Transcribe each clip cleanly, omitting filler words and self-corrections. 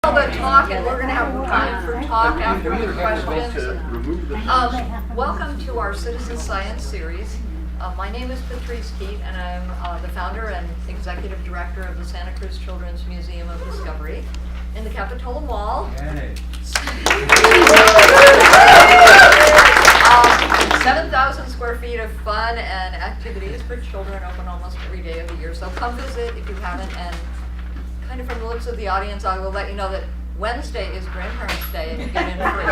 The talk, and we're going to have time for talk after the questions. Welcome to our Citizen Science series. My name is Patrice Keet, and I'm the founder and executive director of the Santa Cruz Children's Museum of Discovery in the Capitola Mall. 7,000 square feet of fun and activities for children, open almost every day of the year. So come visit if you haven't, and kind of from the looks of the audience, I will let you know that Wednesday is Grandparents' Day and you get in free.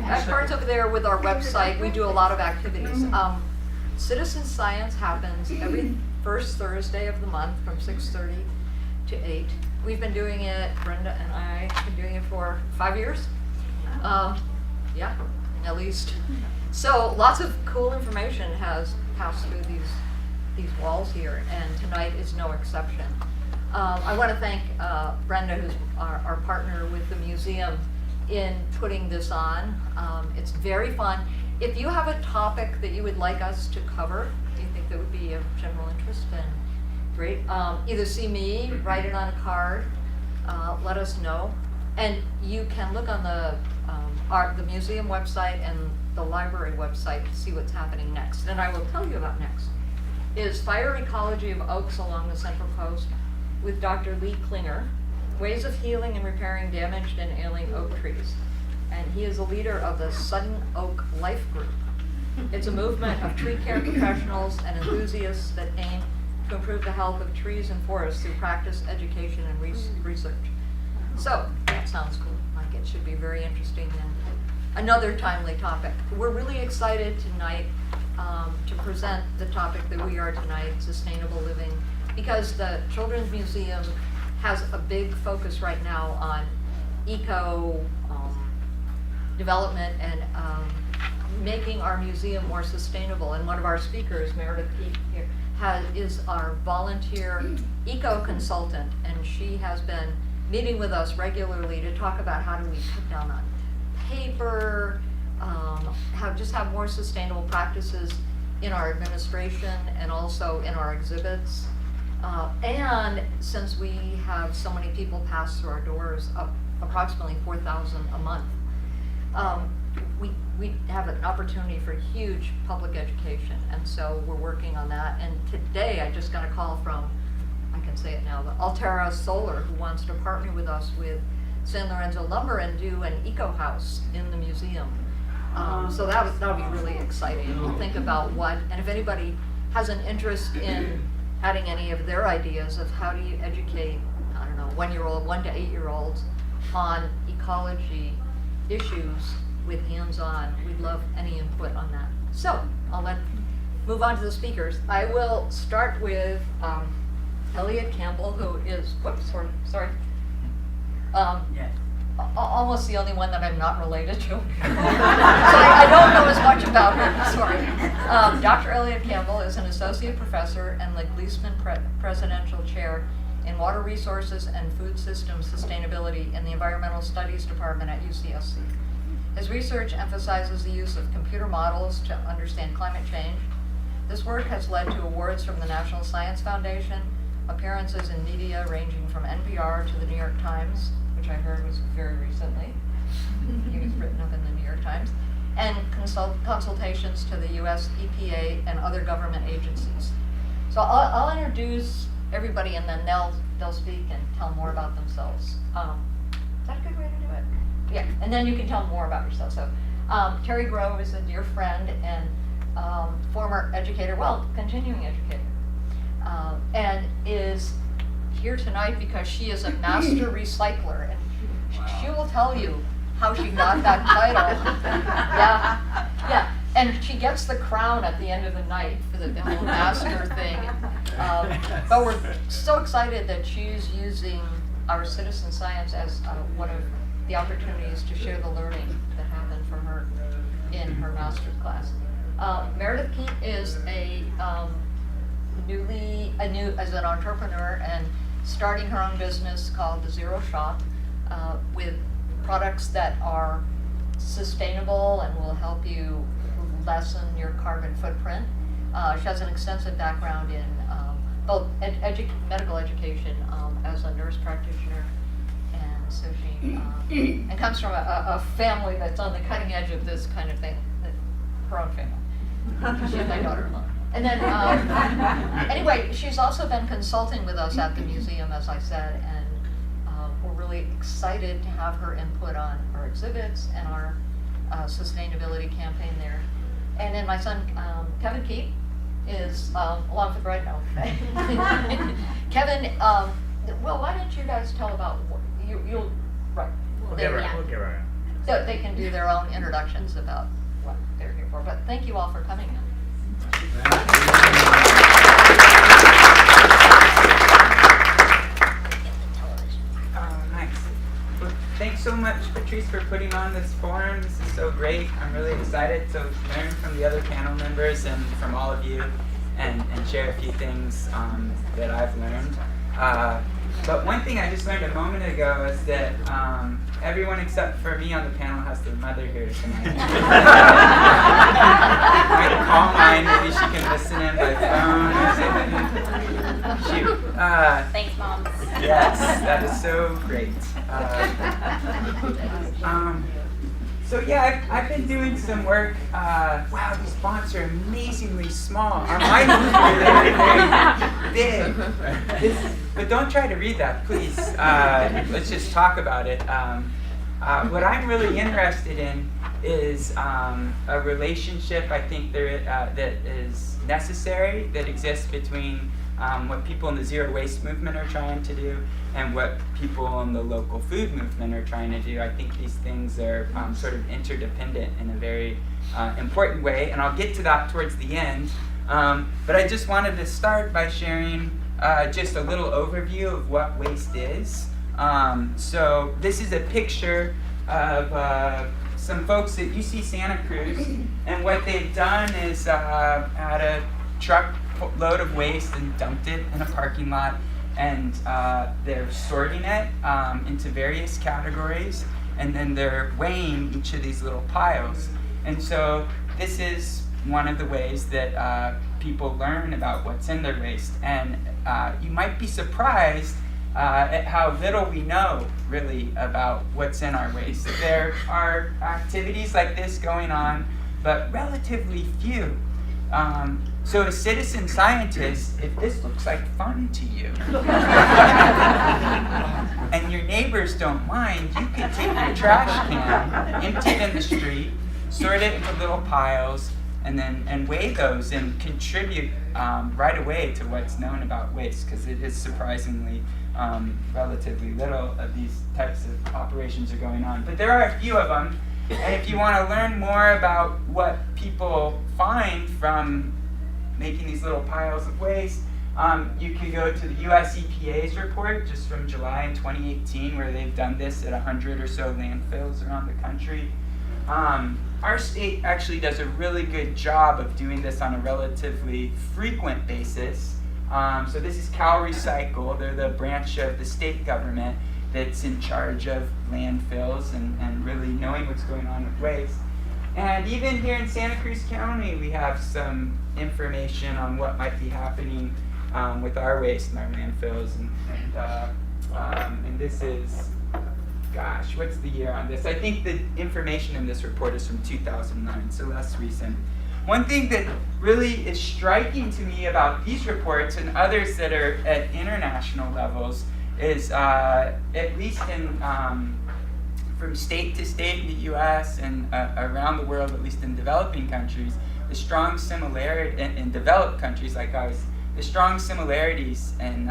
As cards over there with our website, we do a lot of activities. Citizen Science happens every first Thursday of the month from 6:30 to 8. We've been doing it, Brenda and I have been doing it for 5 years. Yeah, at least. So lots of cool information has passed through these walls here, and tonight is no exception. I want to thank Brenda, who's our partner with the museum, in putting this on. It's very fun. If you have a topic that you would like us to cover, you think that would be of general interest, then great. Either see me, write it on a card, let us know. And you can look on the museum website and the library website to see what's happening next. And I will tell you about next is Fire Ecology of Oaks Along the Central Coast with Dr. Lee Klinger, Ways of Healing and Repairing Damaged and Ailing Oak Trees. And he is a leader of the Sudden Oak Life Group. It's a movement of tree care professionals and enthusiasts that aim to improve the health of trees and forests through practice, education, and research. So, that sounds cool. Like it should be very interesting and another timely topic. We're really excited tonight to present the topic that we are tonight, sustainable living, because the Children's Museum has a big focus right now on eco development and making our museum more sustainable. And one of our speakers, Meredith Kevin Keet, is our volunteer eco consultant, and she has been meeting with us regularly to talk about how do we cut down on paper, have more sustainable practices in our administration and also in our exhibits. And since we have so many people pass through our doors, approximately 4,000 a month, we have an opportunity for huge public education, and so we're working on that. And today I just got a call from, I can say it now, the Altera Solar, who wants to partner with us with San Lorenzo Lumber and do an eco house in the museum. So that would be really exciting. We'll think about what, and if anybody has an interest in adding any of their ideas of how do you educate, I don't know, 1 to 8 year olds on ecology issues with hands-on, we'd love any input on that. So I'll move on to the speakers. I will start with Elliott Campbell, who is, almost the only one that I'm not related to. So I don't know as much about her, sorry. Dr. Elliott Campbell is an associate professor and the Gliessman Presidential Chair in Water Resources and Food Systems Sustainability in the Environmental Studies Department at UCSC. His research emphasizes the use of computer models to understand climate change. This work has led to awards from the National Science Foundation, appearances in media ranging from NPR to the New York Times, which I heard was very recently. He was written up in the New York Times, and consultations to the US EPA and other government agencies. So I'll introduce everybody, and then they'll speak and tell more about themselves. Is that a good way to do it? Yeah, and then you can tell more about yourself. So Terry Grove is a dear friend and former educator, continuing educator, and is here tonight because she is a master recycler, and she will tell you how she got that title. Yeah, and she gets the crown at the end of the night for the whole master thing. But we're so excited that she's using our citizen science as one of the opportunities to share the learning that happened for her in her master's class. Meredith Keet is as an entrepreneur and starting her own business called The Zero Shop with products that are sustainable and will help you lessen your carbon footprint. She has an extensive background in medical education as a nurse practitioner, and so she and comes from a family that's on the cutting edge of this kind of thing, her own family. She's my daughter-in-law. And then, anyway, she's also been consulting with us at the museum, as I said, and we're really excited to have her input on our exhibits and our sustainability campaign there. And then my son, Kevin Keet, is along for the ride now. Kevin, well, why don't you guys tell about you'll right? We'll get right. So they can do their own introductions about what they're here for. But thank you all for coming in. Nice. Well, thanks so much, Patrice, for putting on this forum. This is so great. I'm really excited to learn from the other panel members and from all of you and share a few things that I've learned. But one thing I just learned a moment ago is that everyone except for me on the panel has their mother here tonight. Might call mine, maybe she can listen in by phone or something. Shoot. Thanks, Mom. Yes, that is so great. So yeah, I've been doing some work. Wow, these fonts are amazingly small. Our minds are very, very big. But don't try to read that, please. Let's just talk about it. What I'm really interested in is a relationship I think that is necessary, that exists between what people in the zero waste movement are trying to do and what people in the local food movement are trying to do. I think these things are sort of interdependent in a very important way, and I'll get to that towards the end. But I just wanted to start by sharing just a little overview of what waste is. So this is a picture of some folks at UC Santa Cruz, and what they've done is had a truck load of waste and dumped it in a parking lot, and they're sorting it into various categories, and then they're weighing each of these little piles. And so this is one of the ways that people learn about what's in their waste, and you might be surprised at how little we know really about what's in our waste. There are activities like this going on, but relatively few. So as citizen scientists, if this looks like fun to you, and your neighbors don't mind, you can take your trash can, empty it in the street, sort it into little piles, and weigh those and contribute right away to what's known about waste, because it is surprisingly relatively little of these types of operations are going on. But there are a few of them, and if you want to learn more about what people find from making these little piles of waste, you can go to the US EPA's report just from July in 2018, where they've done this at 100 or so landfills around the country. Our state actually does a really good job of doing this on a relatively frequent basis. So this is Cal Recycle. They're the branch of the state government that's in charge of landfills and really knowing what's going on with waste. And even here in Santa Cruz County, we have some information on what might be happening with our waste in our landfills. And this is, gosh, what's the year on this? I think the information in this report is from 2009, so less recent. One thing that really is striking to me about these reports and others that are at international levels is, at least in from state to state in the U.S. and around the world, at least in developing countries, the strong similarity in developed countries like ours, the strong similarities in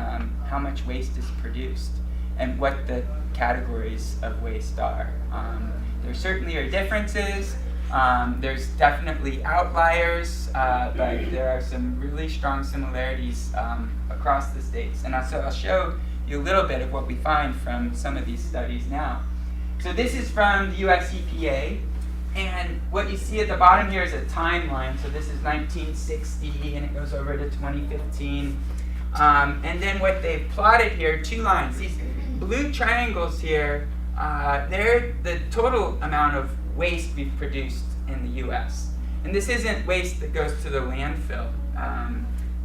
how much waste is produced and what the categories of waste are. There certainly are differences. There's definitely outliers, but there are some really strong similarities across the states. And so I'll show you a little bit of what we find from some of these studies now. So this is from the US EPA, and what you see at the bottom here is a timeline. So this is 1960, and it goes over to 2015. And then what they've plotted here, two lines. These blue triangles here, they're the total amount of waste we've produced in the US. And this isn't waste that goes to the landfill.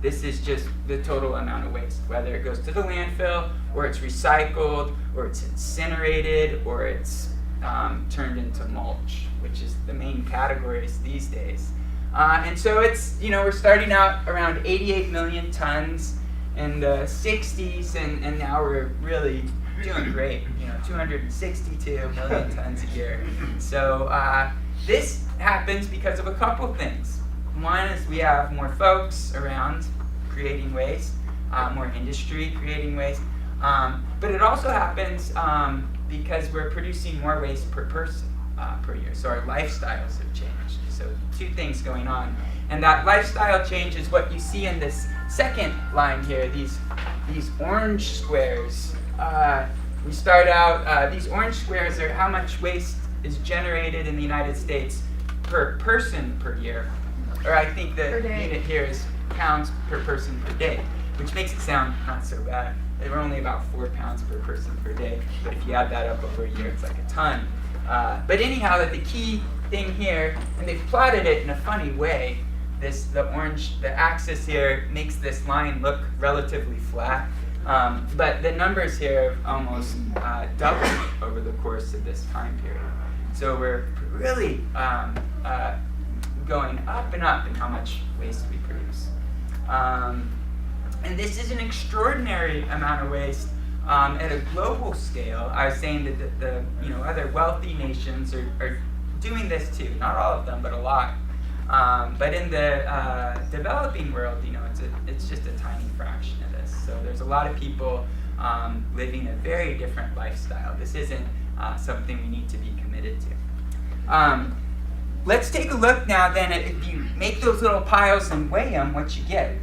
This is just the total amount of waste, whether it goes to the landfill, or it's recycled, or it's incinerated, or it's turned into mulch, which is the main categories these days. And so it's, we're starting out around 88 million tons in the 60s, and now we're really doing great, 262 million tons a year. So this happens because of a couple things. One is we have more folks around creating waste, more industry creating waste, but it also happens because we're producing more waste per person per year. So our lifestyles have changed. So two things going on. And that lifestyle change is what you see in this second line here, these orange squares. We start out, these orange squares are how much waste is generated in the United States per person per year. Or I think the unit here is pounds per person per day, which makes it sound not so bad. They were only about 4 pounds per person per day, but if you add that up over a year, it's like a ton. But anyhow, the key thing here, and they've plotted it in a funny way, the axis here makes this line look relatively flat, but the numbers here have almost doubled over the course of this time period. So we're really going up and up in how much waste we produce. And this is an extraordinary amount of waste at a global scale. I was saying that the other wealthy nations are doing this too. Not all of them, but a lot. But in the developing world, it's just a tiny fraction of this. So there's a lot of people living a very different lifestyle. This isn't something we need to be committed to. Let's take a look now then at if you make those little piles and weigh them, what you get.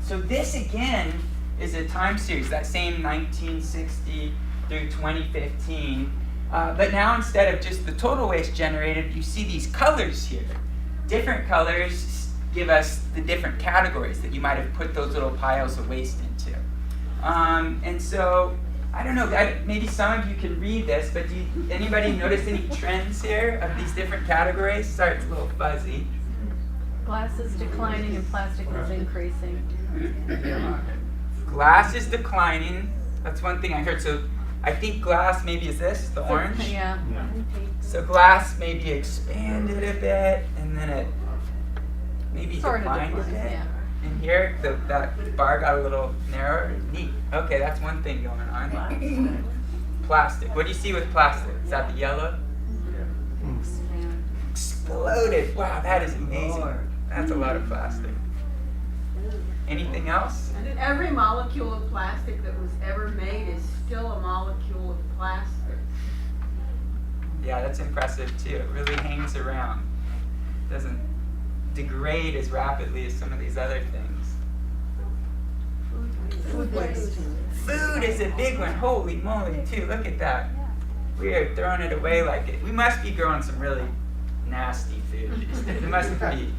So this again is a time series, that same 1960 through 2015. But now instead of just the total waste generated, you see these colors here. Different colors give us the different categories that you might have put those little piles of waste into. And so, I don't know, maybe some of you can read this, but anybody notice any trends here of these different categories? Sorry, it's a little fuzzy. Glass is declining and plastic is increasing. Glass is declining. That's one thing I heard. So I think glass maybe is this, the orange? Yeah. So glass maybe expanded a bit, and then it maybe Sort of declined a declined, bit. yeah. And here, that bar got a little narrower. Neat. Okay, that's one thing going on. Plastic. What do you see with plastic? Is that the yellow? Exploded. Wow, that is amazing. That's a lot of plastic. Anything else? And every molecule of plastic that was ever made is still a molecule of plastic. Yeah, that's impressive too. It really hangs around. Doesn't degrade as rapidly as some of these other things. Food waste. Food is a big one. Holy moly, too. Look at that. We are throwing it away like it. We must be growing some really nasty food. It must be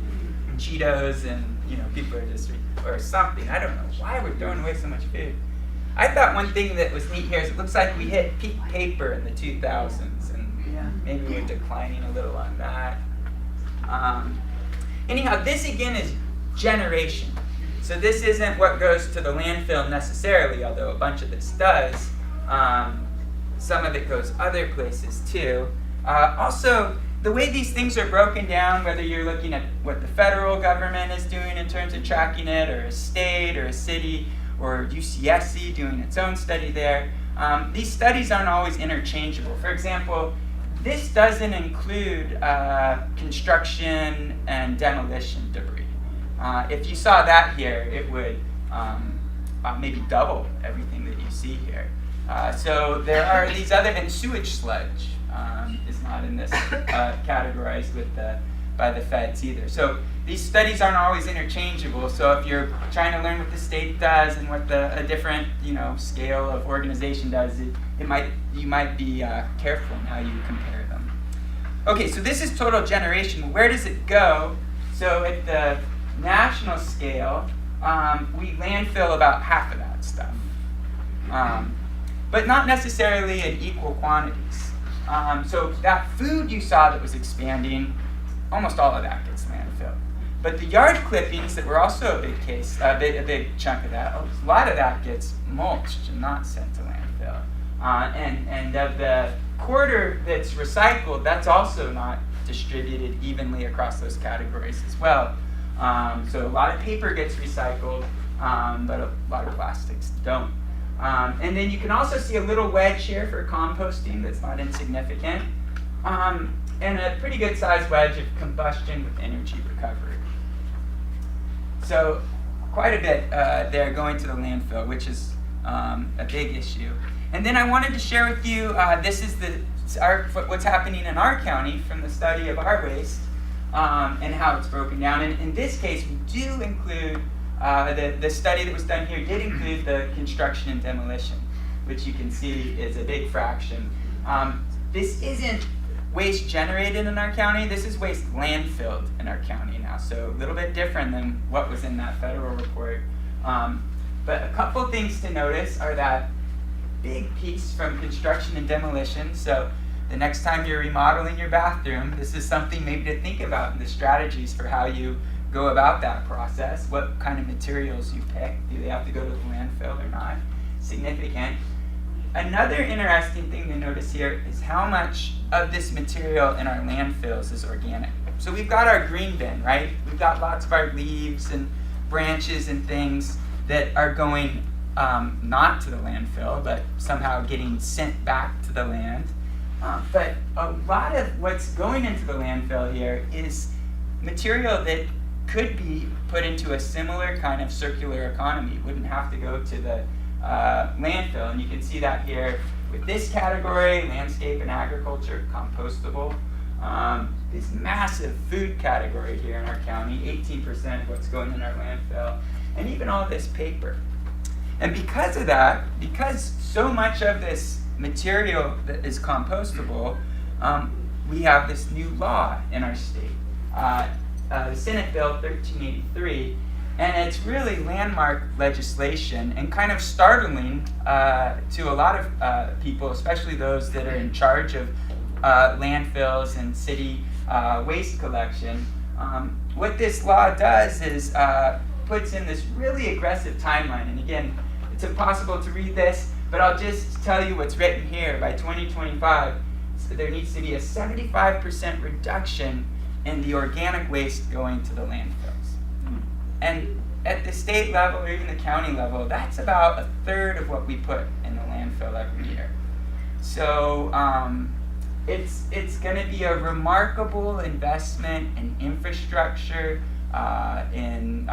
Cheetos and, people are just, or something. I don't know why we're throwing away so much food. I thought one thing that was neat here is it looks like we hit peak paper in the 2000s, and maybe we're declining a little on that. Anyhow, this again is generation. So this isn't what goes to the landfill necessarily, although a bunch of this does. Some of it goes other places too. Also, the way these things are broken down, whether you're looking at what the federal government is doing in terms of tracking it, or a state, or a city, or UCSC doing its own study there, these studies aren't always interchangeable. For example, this doesn't include construction and demolition debris. If you saw that here, it would maybe double everything that you see here. So there are these other, and sewage sludge is not in this categorized by the feds either. So these studies aren't always interchangeable. So if you're trying to learn what the state does and what a different scale of organization does, you might be careful in how you compare them. Okay, so this is total generation. Where does it go? So at the national scale, we landfill about half of that stuff, but not necessarily in equal quantities. So that food you saw that was expanding, almost all of that gets landfilled. But the yard clippings that were also a big case, a big chunk of that, a lot of that gets mulched and not sent to landfill. And of the quarter that's recycled, that's also not distributed evenly across those categories as well. So a lot of paper gets recycled, but a lot of plastics don't. And then you can also see a little wedge here for composting that's not insignificant, and a pretty good sized wedge of combustion with energy recovery. So quite a bit there going to the landfill, which is a big issue. And then I wanted to share with you, this is what's happening in our county from the study of our waste and how it's broken down. And in this case, we do include, the study that was done here did include the construction and demolition, which you can see is a big fraction. This isn't waste generated in our county, this is waste landfilled in our county now, so a little bit different than what was in that federal report. But a couple things to notice are that big piece from construction and demolition, so the next time you're remodeling your bathroom, this is something maybe to think about in the strategies for how you go about that process, what kind of materials you pick, do they have to go to the landfill or not, significant. Another interesting thing to notice here is how much of this material in our landfills is organic. So we've got our green bin, right? We've got lots of our leaves and branches and things that are going not to the landfill, but somehow getting sent back to the land. But a lot of what's going into the landfill here is material that could be put into a similar kind of circular economy. It wouldn't have to go to the landfill, and you can see that here with this category, landscape and agriculture, compostable. This massive food category here in our county, 18% of what's going in our landfill, and even all this paper. And because of that, because so much of this material that is compostable, we have this new law in our state, the Senate Bill 1383, and it's really landmark legislation and kind of startling to a lot of people, especially those that are in charge of landfills and city waste collection. What this law does is puts in this really aggressive timeline, and again, it's impossible to read this, but I'll just tell you what's written here. By 2025, so there needs to be a 75% reduction in the organic waste going to the landfills. And at the state level or even the county level, that's about a third of what we put in the landfill every year. So it's going to be a remarkable investment in infrastructure, in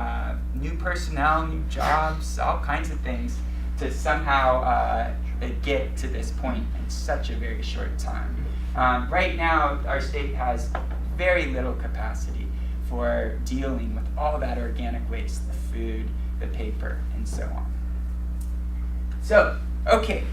new personnel, new jobs, all kinds of things to somehow get to this point in such a very short time. Right now, our state has very little capacity for dealing with all that organic waste, the food, the paper, and so on. So, okay,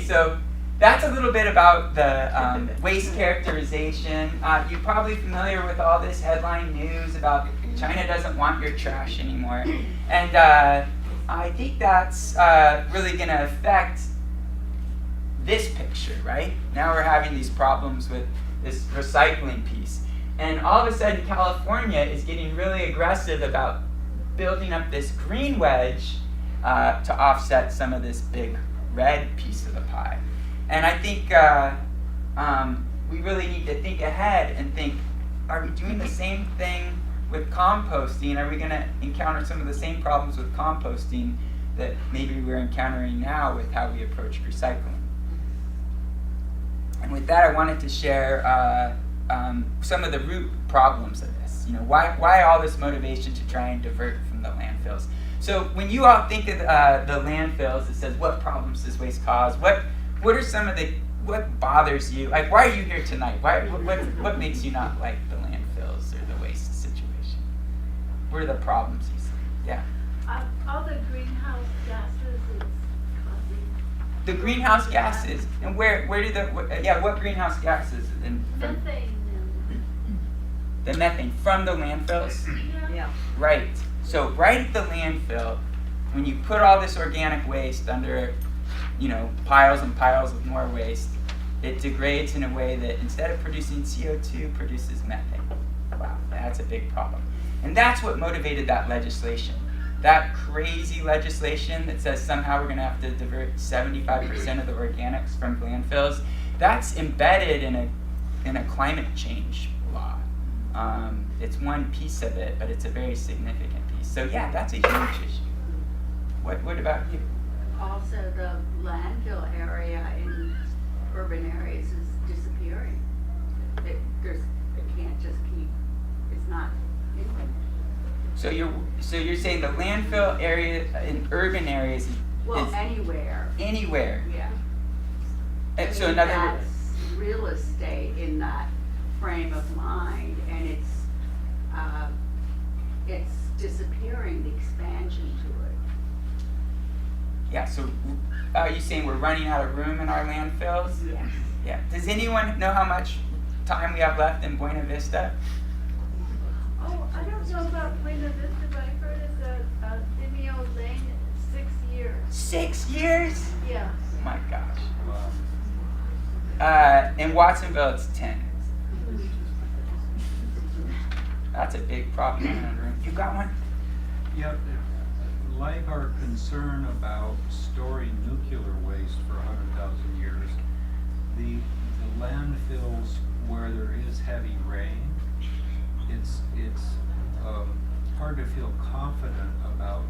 so that's a little bit about the waste characterization. You're probably familiar with all this headline news about China doesn't want your trash anymore. And I think that's really going to affect this picture, right? Now we're having these problems with this recycling piece. And all of a sudden, California is getting really aggressive about building up this green wedge to offset some of this big red piece of the pie. And I think we really need to think ahead and think, are we doing the same thing with composting? Are we going to encounter some of the same problems with composting that maybe we're encountering now with how we approach recycling? And with that, I wanted to share some of the root problems of this. You know, why all this motivation to try and divert from the landfills? So when you all think of the landfills, it says, what problems does waste cause? What are some of the, what bothers you? Like, why are you here tonight? What makes you not like the landfills or the waste situation? What are the problems you see? Yeah. All the greenhouse gases is causing. The greenhouse gases, and where do what greenhouse gases? Methane. The methane from the landfills? Yeah. Right. So right at the landfill, when you put all this organic waste under, piles and piles of more waste, it degrades in a way that instead of producing CO2, produces methane. Wow, that's a big problem. And that's what motivated that legislation. That crazy legislation that says somehow we're going to have to divert 75% of the organics from landfills, that's embedded in a climate change law. It's one piece of it, but it's a very significant piece. So yeah, that's a huge issue. What about you? Also, the landfill area in urban areas is disappearing. It can't just keep, it's not infinite. So you're saying the landfill area in urban areas is Anywhere. anywhere. Yeah. And so I mean, in other that's words, real estate in that frame of mind, and it's disappearing, the expansion to it. yeah, so are you saying we're running out of room in our landfills? Yes. Yeah. Does anyone know how much time we have left in Buena Vista? Oh, I don't know about Buena Vista, but I heard it's a Vimeo Lane, 6 years. 6 years? Yeah. Oh my gosh. In Watsonville, it's 10. That's a big problem. You got one? Yeah, like our concern about storing nuclear waste for 100,000 years, the landfills where there is heavy rain, it's hard to feel confident about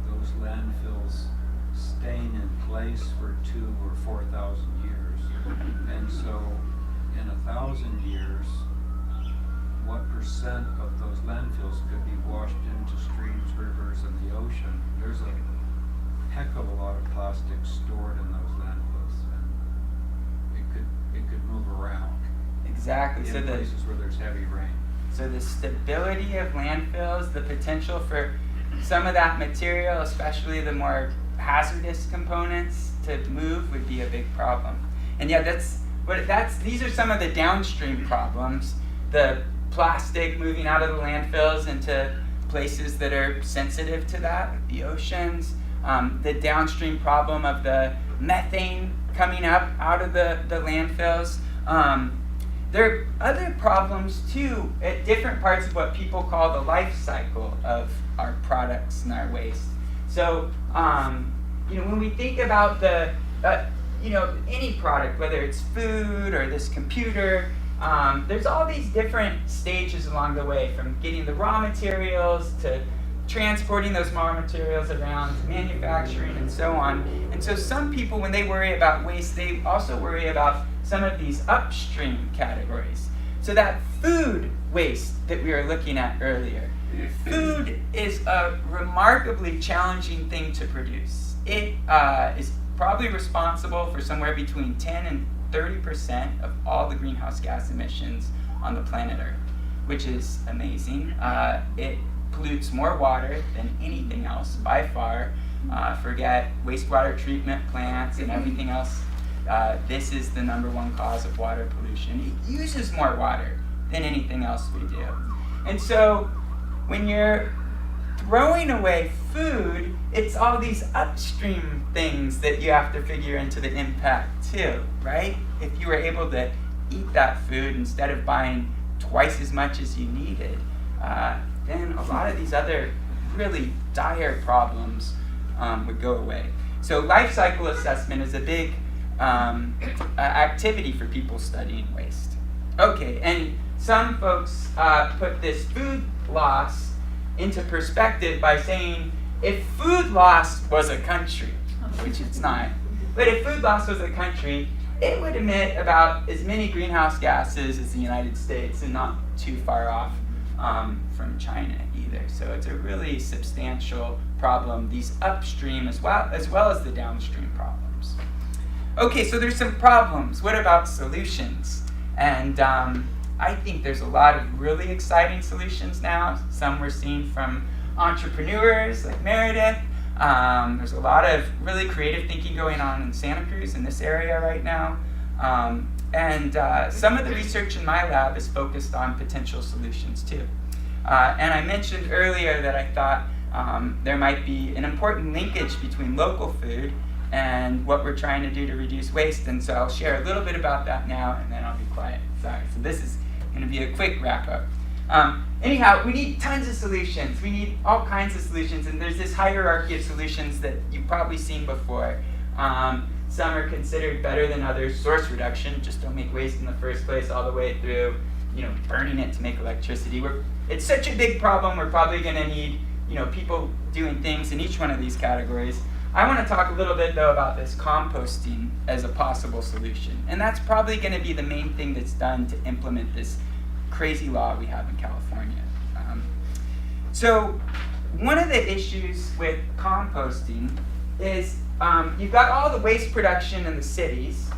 those landfills staying in place for 2,000 or 4,000 years. And so in 1,000 years, what percent of those landfills could be washed into streams, rivers, and the ocean? There's a heck of a lot of plastic stored in those landfills, and it could move around Exactly. in places where there's heavy rain. So the stability of landfills, the potential for some of that material, especially the more hazardous components, to move would be a big problem. And yeah, these are some of the downstream problems. The plastic moving out of the landfills into places that are sensitive to that, like the oceans. The downstream problem of the methane coming up out of the landfills. There are other problems too at different parts of what people call the life cycle of our products and our waste. So, when we think about any product, whether it's food or this computer, there's all these different stages along the way, from getting the raw materials to transporting those raw materials around to manufacturing and so on. And so some people, when they worry about waste, they also worry about some of these upstream categories. So that food waste that we were looking at earlier, food is a remarkably challenging thing to produce. It is probably responsible for somewhere between 10 and 30% of all the greenhouse gas emissions on the planet Earth, which is amazing. It pollutes more water than anything else by far. Forget wastewater treatment plants and everything else. This is the #1 cause of water pollution. It uses more water than anything else we do. And so when you're throwing away food, it's all these upstream things that you have to figure into the impact too, right? If you were able to eat that food instead of buying twice as much as you needed, then a lot of these other really dire problems would go away. So life cycle assessment is a big activity for people studying waste. Okay, and some folks put this food loss into perspective by saying, if food loss was a country, which it's not, but if food loss was a country, it would emit about as many greenhouse gases as the United States, and not too far off from China either. So it's a really substantial problem, these upstream as well as the downstream problems. Okay, so there's some problems. What about solutions? And I think there's a lot of really exciting solutions now. Some we're seeing from entrepreneurs like Meredith. There's a lot of really creative thinking going on in Santa Cruz, in this area right now. And some of the research in my lab is focused on potential solutions too. And I mentioned earlier that I thought there might be an important linkage between local food and what we're trying to do to reduce waste. And so I'll share a little bit about that now, and then I'll be quiet. Sorry. So this is going to be a quick wrap up. Anyhow, we need tons of solutions. We need all kinds of solutions, and there's this hierarchy of solutions that you've probably seen before. Some are considered better than others. Source reduction, just don't make waste in the first place, all the way through, burning it to make electricity. It's such a big problem, we're probably going to need, people doing things in each one of these categories. I want to talk a little bit, though, about this composting as a possible solution. And that's probably going to be the main thing that's done to implement this crazy law we have in California. So one of the issues with composting is you've got all the waste production in the cities.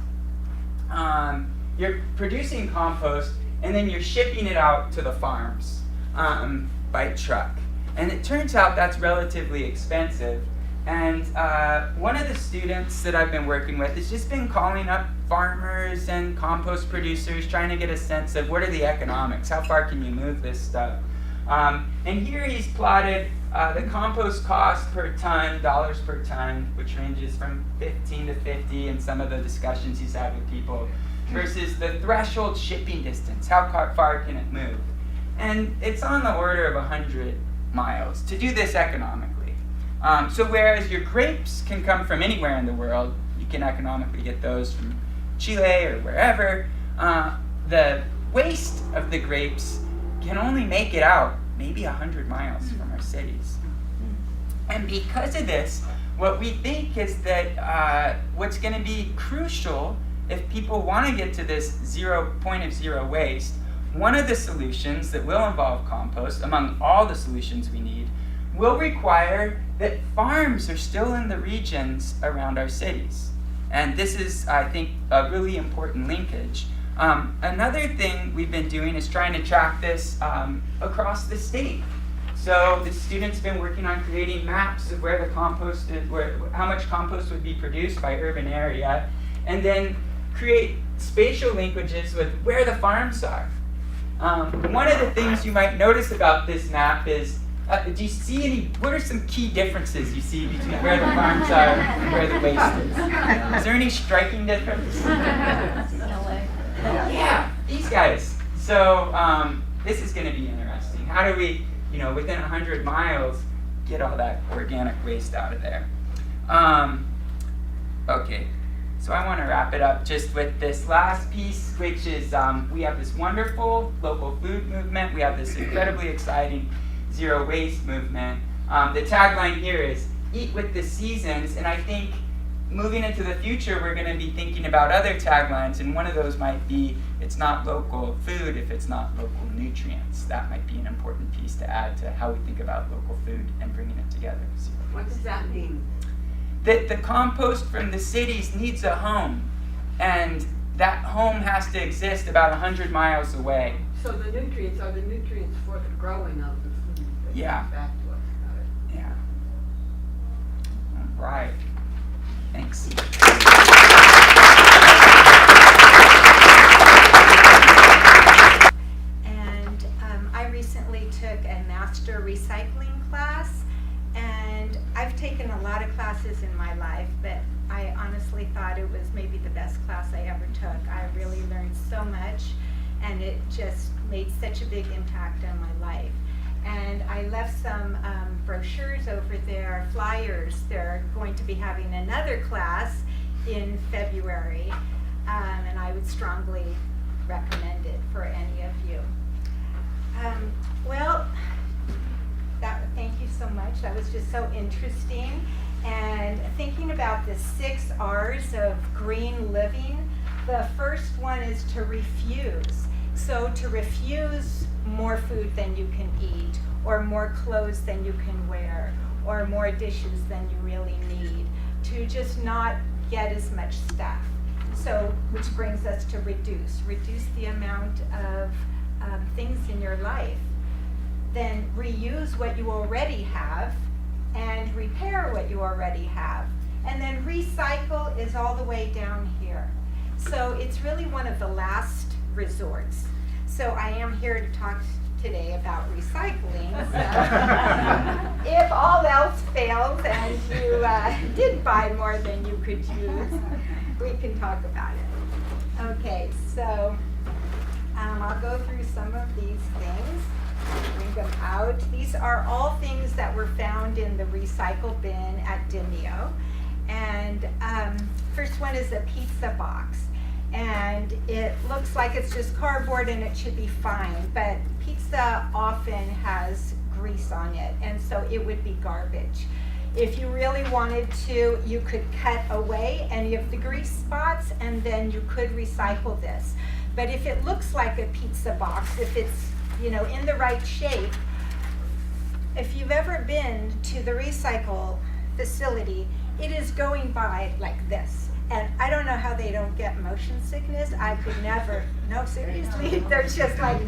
You're producing compost, and then you're shipping it out to the farms by truck. And it turns out that's relatively expensive. And one of the students that I've been working with has just been calling up farmers and compost producers, trying to get a sense of what are the economics, how far can you move this stuff. And here he's plotted the compost cost per ton, dollars per ton, which ranges from 15 to 50 in some of the discussions he's had with people, versus the threshold shipping distance, how far can it move. And it's on the order of 100 miles to do this economically. So whereas your grapes can come from anywhere in the world, you can economically get those from Chile or wherever, the waste of the grapes can only make it out maybe 100 miles from our cities. And because of this, what we think is that what's going to be crucial if people want to get to this point of zero waste, one of the solutions that will involve compost, among all the solutions we need, will require that farms are still in the regions around our cities. And this is, I think, a really important linkage. Another thing we've been doing is trying to track this across the state. So the students have been working on creating maps of where the compost is, how much compost would be produced by urban area, and then create spatial linkages with where the farms are. One of the things you might notice about this map is, do you see what are some key differences you see between where the farms are and where the waste is? Is there any striking difference? LA. Yeah, these guys. So this is going to be interesting. How do we, within 100 miles, get all that organic waste out of there? Okay, so I want to wrap it up just with this last piece, which is we have this wonderful local food movement. We have this incredibly exciting zero waste movement. The tagline here is eat with the seasons, and I think moving into the future we're going to be thinking about other taglines, and one of those might be it's not local food if it's not local nutrients. That might be an important piece to add to how we think about local food and bringing it together. What does that mean? That the compost from the cities needs a home, and that home has to exist about 100 miles away. So the nutrients are the nutrients for the growing of the food that Yeah. comes back to us. Got it. Yeah. All right. Thanks. And I recently took a master recycling class, and I've taken a lot of classes in my life, but I honestly thought it was maybe the best class I ever took. I really learned so much, and it just made such a big impact on my life. And I left some brochures over there, flyers. They're going to be having another class in February, and I would strongly recommend it for any of you. Thank you so much. That was just so interesting. And thinking about the 6 R's of green living, the first one is to refuse. So to refuse more food than you can eat, or more clothes than you can wear, or more dishes than you really need, to just not get as much stuff. So, which brings us to reduce the amount of things in your life. Then reuse what you already have, and repair what you already have. And then recycle is all the way down here. So it's really one of the last resorts. So I am here to talk today about recycling. So if all else fails and you did buy more than you could use, we can talk about it. Okay, so I'll go through some of these things, bring them out. These are all things that were found in the recycle bin at Demio. And first one is a pizza box. And it looks like it's just cardboard and it should be fine, but pizza often has grease on it, and so it would be garbage. If you really wanted to, you could cut away any of the grease spots and then you could recycle this. But if it looks like a pizza box, if it's, you know, in the right shape, if you've ever been to the recycle facility, it is going by like this. And I don't know how they don't get motion sickness. I could never. No, seriously, they're just like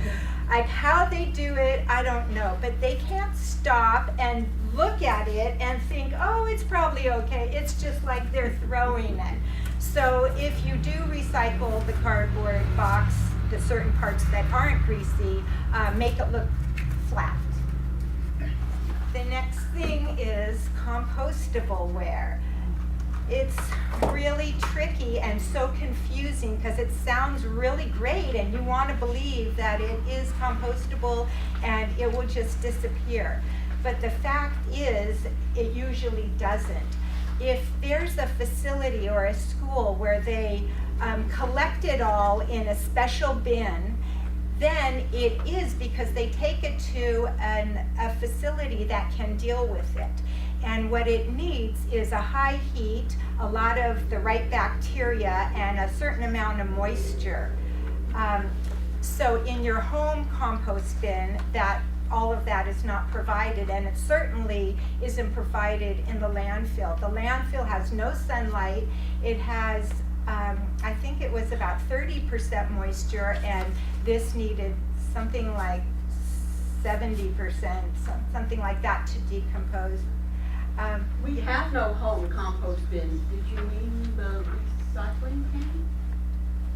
how they do it, I don't know. But they can't stop and look at it and think, oh, it's probably okay. It's just like they're throwing it. So if you do recycle the cardboard box, the certain parts that aren't greasy, make it look flat. The next thing is compostable ware. It's really tricky and so confusing because it sounds really great and you want to believe that it is compostable and it will just disappear. But the fact is, it usually doesn't. If there's a facility or a school where they collect it all in a special bin, then it is because they take it to a facility that can deal with it. And what it needs is a high heat, a lot of the right bacteria, and a certain amount of moisture. So in your home compost bin, all of that is not provided, and it certainly isn't provided in the landfill. The landfill has no sunlight. It has, I think it was about 30% moisture, and this needed something like 70%, something like that to decompose. We have no home compost bin. Did you mean the recycling can?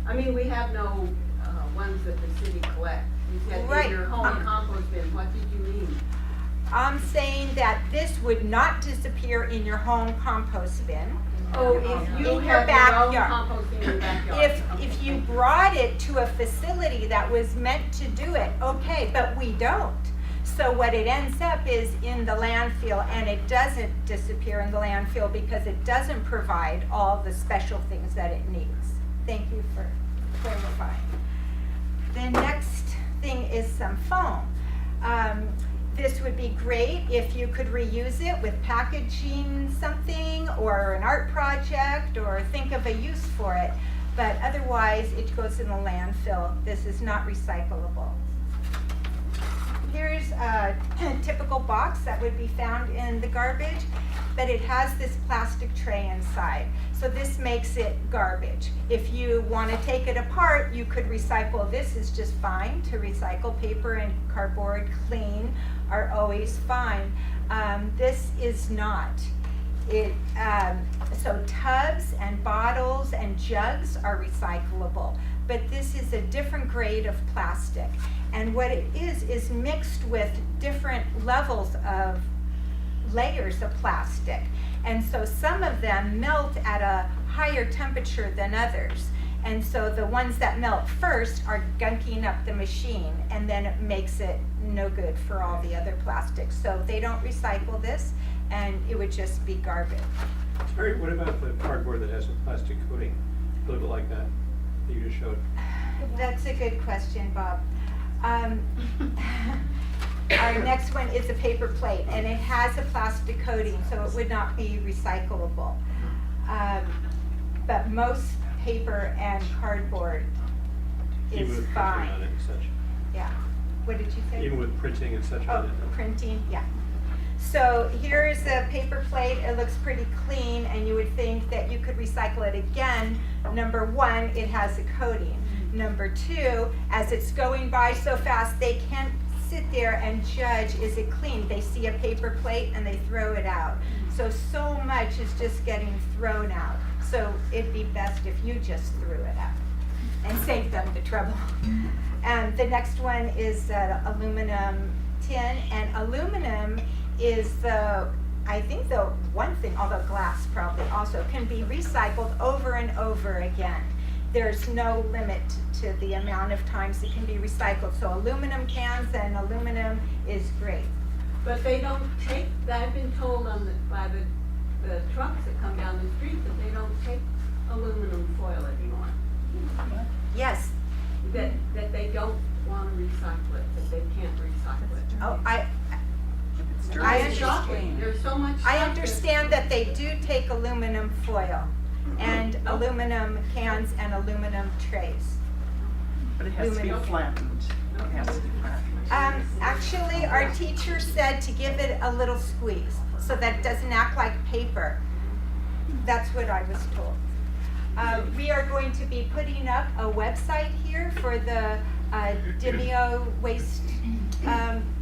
I mean, we have no ones that the city collects. You said Right. in your home compost bin. What did you mean? I'm saying that this would not disappear in your home compost bin. Oh, if you in your have backyard. your own compost in your backyard. If you brought it to a facility that was meant to do it, okay, but we don't. So what it ends up is in the landfill, and it doesn't disappear in the landfill because it doesn't provide all the special things that it needs. Thank you for clarifying. The next thing is some foam. This would be great if you could reuse it with packaging something or an art project or think of a use for it. But otherwise, it goes in the landfill. This is not recyclable. Here's a typical box that would be found in the garbage, but it has this plastic tray inside. So this makes it garbage. If you want to take it apart, you could recycle. This is just fine to recycle. Paper and cardboard, clean, are always fine. This is not. So tubs and bottles and jugs are recyclable, but this is a different grade of plastic. And what it is mixed with different levels of layers of plastic. And so some of them melt at a higher temperature than others. And so the ones that melt first are gunking up the machine, and then it makes it no good for all the other plastics. So they don't recycle this, and it would just be garbage. Terry, what about the cardboard that has a plastic coating, a little bit like that you just showed? That's a good question, Bob. Our next one is a paper plate, and it has a plastic coating, so it would not be recyclable. But most paper and cardboard Even is with printing fine. on it and such. Yeah. What did you say? Even with printing and such on Oh, it. printing, yeah. So here's a paper plate. It looks pretty clean, and you would think that you could recycle it again. Number one, it has a coating. Number two, as it's going by so fast, they can't sit there and judge, is it clean? They see a paper plate and they throw it out. So much is just getting thrown out. So it'd be best if you just threw it out and saved them the trouble. And the next one is aluminum tin, and aluminum is I think the one thing, although glass probably also, can be recycled over and over again. there's no limit to the amount of times it can be recycled. So aluminum cans and aluminum is great. But they don't take, I've been told by the trucks that come down the street that they don't take aluminum foil anymore. Yes. That they don't want to recycle it, that they can't recycle it. Oh, I It's understand. shocking. There's so much. I stuff that- understand that they do take aluminum foil and aluminum cans and aluminum trays. But it has to be Aluminum. flattened. It has to be flattened. Actually, our teacher said to give it a little squeeze so that it doesn't act like paper. That's what I was told. We are going to be putting up a website here for the Demio waste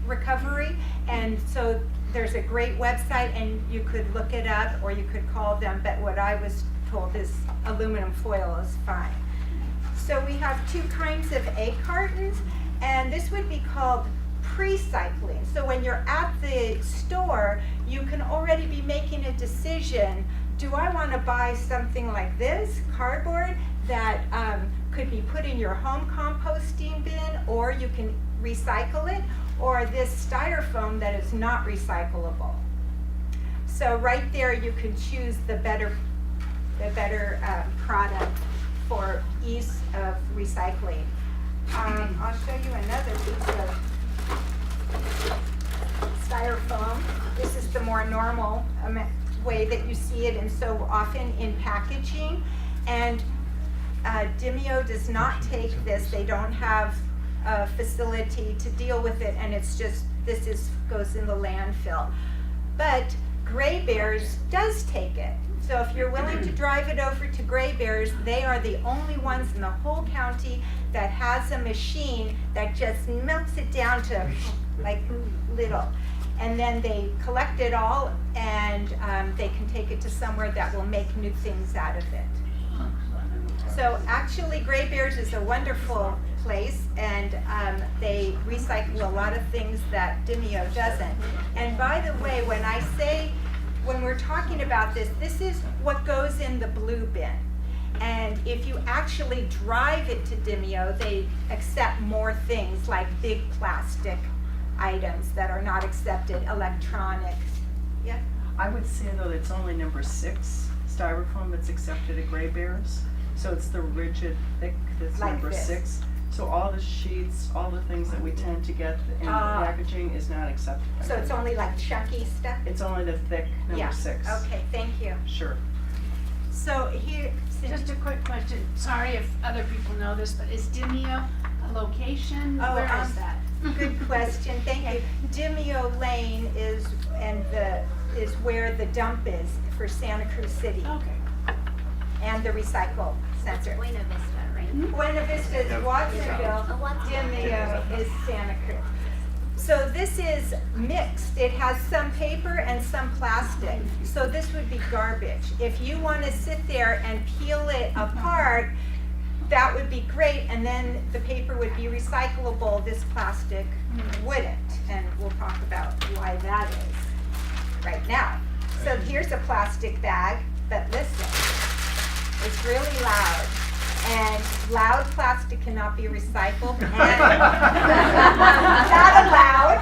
recovery. And so there's a great website and you could look it up or you could call them, but what I was told is aluminum foil is fine. So we have two kinds of egg cartons, and this would be called pre-cycling. So when you're at the store, you can already be making a decision. Do I want to buy something like this, cardboard, that could be put in your home composting bin, or you can recycle it, or this styrofoam that is not recyclable? So right there you can choose the better product for ease of recycling. I'll show you another piece of styrofoam. This is the more normal way that you see it, and so often in packaging. And Demio does not take this. They don't have a facility to deal with it, and it's just, goes in the landfill. But Gray Bears does take it. So if you're willing to drive it over to Gray Bears, they are the only ones in the whole county that has a machine that just melts it down to like little. And then they collect it all, and they can take it to somewhere that will make new things out of it. So actually, Gray Bears is a wonderful place, and they recycle a lot of things that Demio doesn't. And by the way, when we're talking about this, this is what goes in the blue bin. And if you actually drive it to Demio, they accept more things like big plastic items that are not accepted, electronics. Yeah? I would say though it's only number 6 styrofoam that's accepted at Gray Bears. So it's the rigid, thick that's Like number this. 6. So all the sheets, all the things that we tend to get in packaging is not accepted. by So it's Gray only like chunky stuff? Bears. It's only the thick Yeah. number 6. Okay, thank you. Sure. So here, Just a quick question, sorry if other people know this, but is Demio a location? Oh, Where is that? good question, thank you. Demio Lane is where the dump is for Santa Cruz City Okay. and the recycle center. Buena Vista, right? Buena Vista is Watsonville, Oh, Watsonville. Demio is Santa Cruz. So this is mixed. It has some paper and some plastic. So this would be garbage. If you want to sit there and peel it apart, that would be great, and then the paper would be recyclable. This plastic wouldn't, and we'll talk about why that is right now. So here's a plastic bag, but listen, it's really loud. And loud plastic cannot be recycled. Not allowed.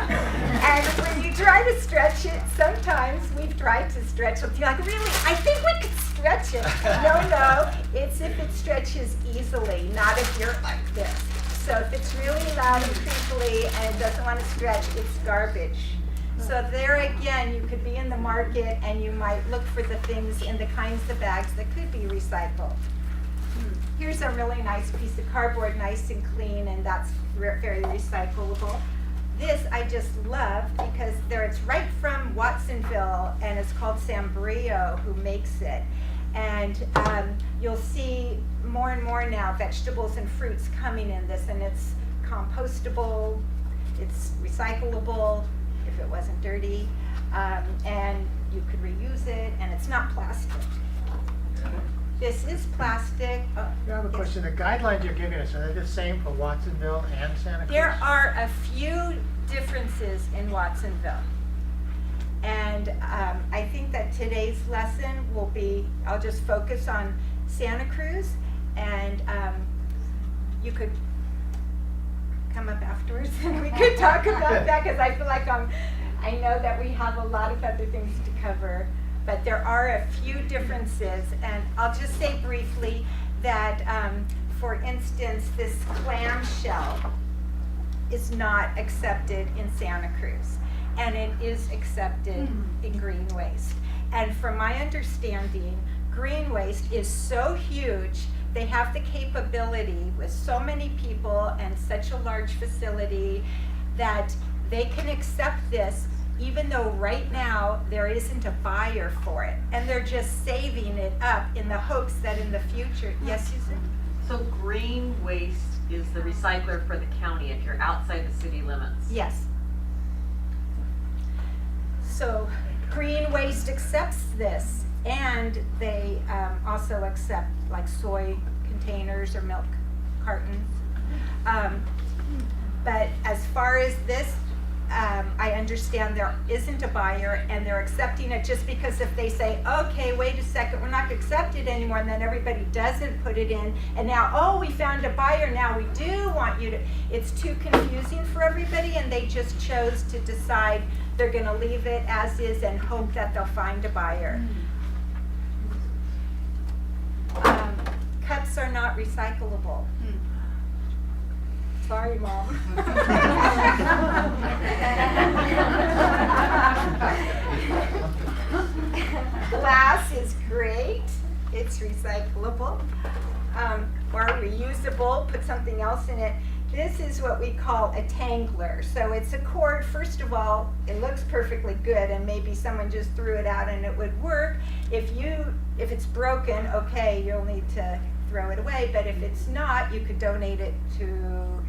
And when you try to stretch it, sometimes we've tried to stretch it. You're like, really? I think we could stretch it. No, it's if it stretches easily, not if you're like this. So if it's really loud and crinkly and it doesn't want to stretch, it's garbage. So there again, you could be in the market and you might look for the things in the kinds of bags that could be recycled. Here's a really nice piece of cardboard, nice and clean, and that's very recyclable. This I just love because it's right from Watsonville, and it's called Sambrio who makes it. And you'll see more and more now vegetables and fruits coming in this, and it's compostable, it's recyclable if it wasn't dirty, and you could reuse it, and it's not plastic. This is plastic. I have a question. The guidelines you're giving us, are they the same for Watsonville and Santa Cruz? There are a few differences in Watsonville. And I think that today's lesson will be, I'll just focus on Santa Cruz. And you could come up afterwards and we could talk about that, because I feel like I know that we have a lot of other things to cover, but there are a few differences. And I'll just say briefly that, for instance, this clamshell is not accepted in Santa Cruz, and it is accepted in green waste. And from my understanding, green waste is so huge, they have the capability with so many people and such a large facility that they can accept this, even though right now there isn't a buyer for it. And they're just saving it up in the hopes that in the future, yes, Susan? So green waste is the recycler for the county if you're outside the city limits? Yes. So green waste accepts this, and they also accept like soy containers or milk cartons. But as far as this, I understand there isn't a buyer, and they're accepting it just because if they say, okay, wait a second, we're not going to accept it anymore, and then everybody doesn't put it in, and now, oh, we found a buyer, now we do want you to, it's too confusing for everybody, and they just chose to decide they're going to leave it as is and hope that they'll find a buyer. Cups are not recyclable. Sorry, Mom. Glass is great. It's recyclable. Or reusable, put something else in it. This is what we call a Tangler. So it's a cord, first of all, it looks perfectly good, and maybe someone just threw it out and it would work. If it's broken, okay, you'll need to throw it away, but if it's not, you could donate it to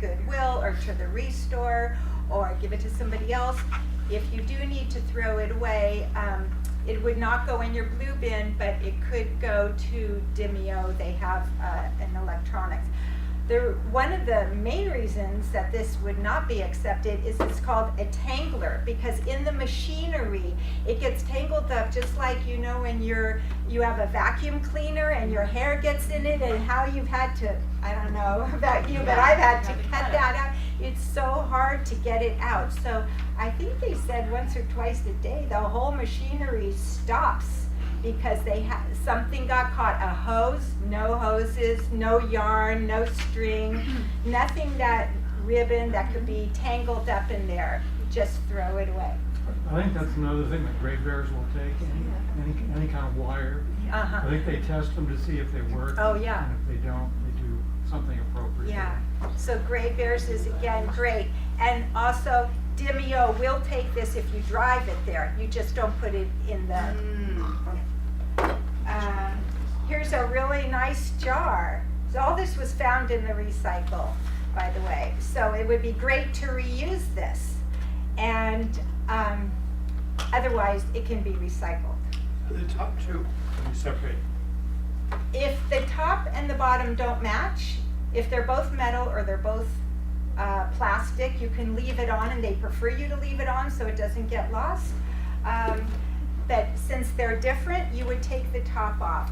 Goodwill or to the Restore or give it to somebody else. If you do need to throw it away, it would not go in your blue bin, but it could go to Demio. They have an electronics. One of the main reasons that this would not be accepted is it's called a tangler, because in the machinery it gets tangled up, just like when you have a vacuum cleaner and your hair gets in it, and how you've had to, I don't know about you, but I've had to cut that out. It's so hard to get it out. So I think they said once or twice a day the whole machinery stops because something got caught. A hose, no hoses, no yarn, no string, nothing that ribbon that could be tangled up in there. Just throw it away. I think that's another thing that gray bears will take, any kind of wire. I think they test them to see if they work. Oh, yeah. And if they don't, they do something appropriate. Yeah, so gray bears is again great. And also Demio will take this if you drive it there. You just don't put it in the... Here's a really nice jar. So all this was found in the recycle, by the way. So it would be great to reuse this. And otherwise, it can be recycled. The top two can be separated. If the top and the bottom don't match, if they're both metal or they're both plastic, you can leave it on, and they prefer you to leave it on so it doesn't get lost. But since they're different, you would take the top off.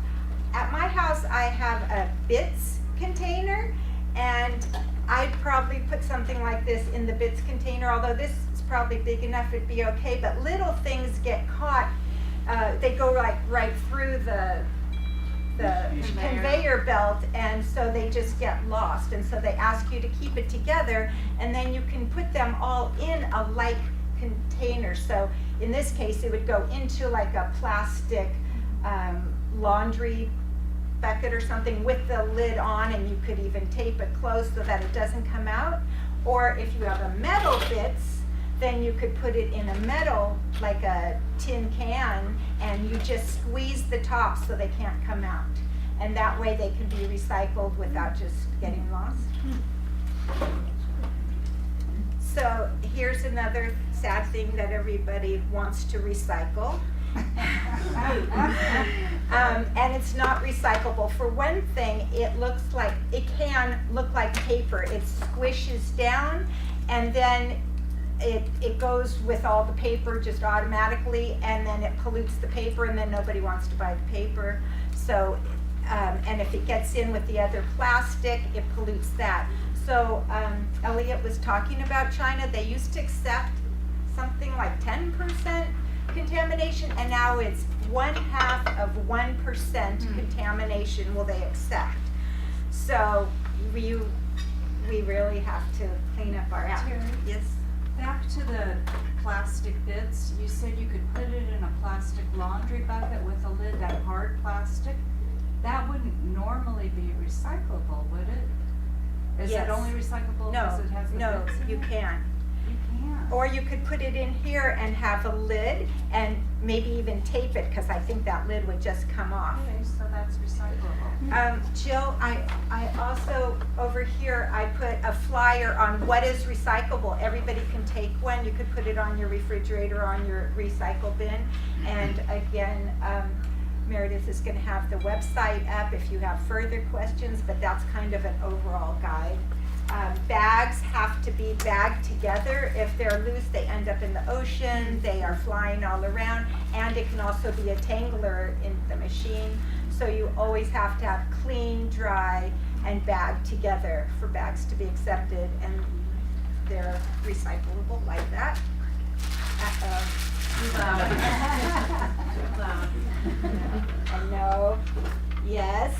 At my house, I have a bits container, and I'd probably put something like this in the bits container, although this is probably big enough, it'd be okay, but little things get caught. They go right through the conveyor belt, and so they just get lost. And so they ask you to keep it together, and then you can put them all in a like container. So in this case, it would go into like a plastic laundry bucket or something with the lid on, and you could even tape it closed so that it doesn't come out. Or if you have a metal bits, then you could put it in a metal, like a tin can, and you just squeeze the top so they can't come out. And that way they can be recycled without just getting lost. So here's another sad thing that everybody wants to recycle. And it's not recyclable. For one thing, it can look like paper. It squishes down, and then it goes with all the paper just automatically, and then it pollutes the paper, and then nobody wants to buy the paper. So and if it gets in with the other plastic, it pollutes that. So Elliott was talking about China. They used to accept something like 10% contamination, and now it's 1/2 of 1% contamination will they accept. So we really have to clean up our act. Terry? Yes. Back to the plastic bits, you said you could put it in a plastic laundry bucket with a lid, that hard plastic. That wouldn't normally be recyclable, would it? Is Yes. it only recyclable because it has the No, bits in you it? can. You can. Or you could put it in here and have a lid and maybe even tape it, because I think that lid would just come off. Okay, so that's recyclable. Jill, I also, over here, I put a flyer on what is recyclable. Everybody can take one. You could put it on your refrigerator, on your recycle bin. And again, Meredith is gonna have the website up if you have further questions, but that's kind of an overall guide. Bags have to be bagged together. If they're loose, they end up in the ocean, they are flying all around, and it can also be a tangler in the machine. So you always have to have clean, dry, and bagged together for bags to be accepted, and they're recyclable like that. I know, yes.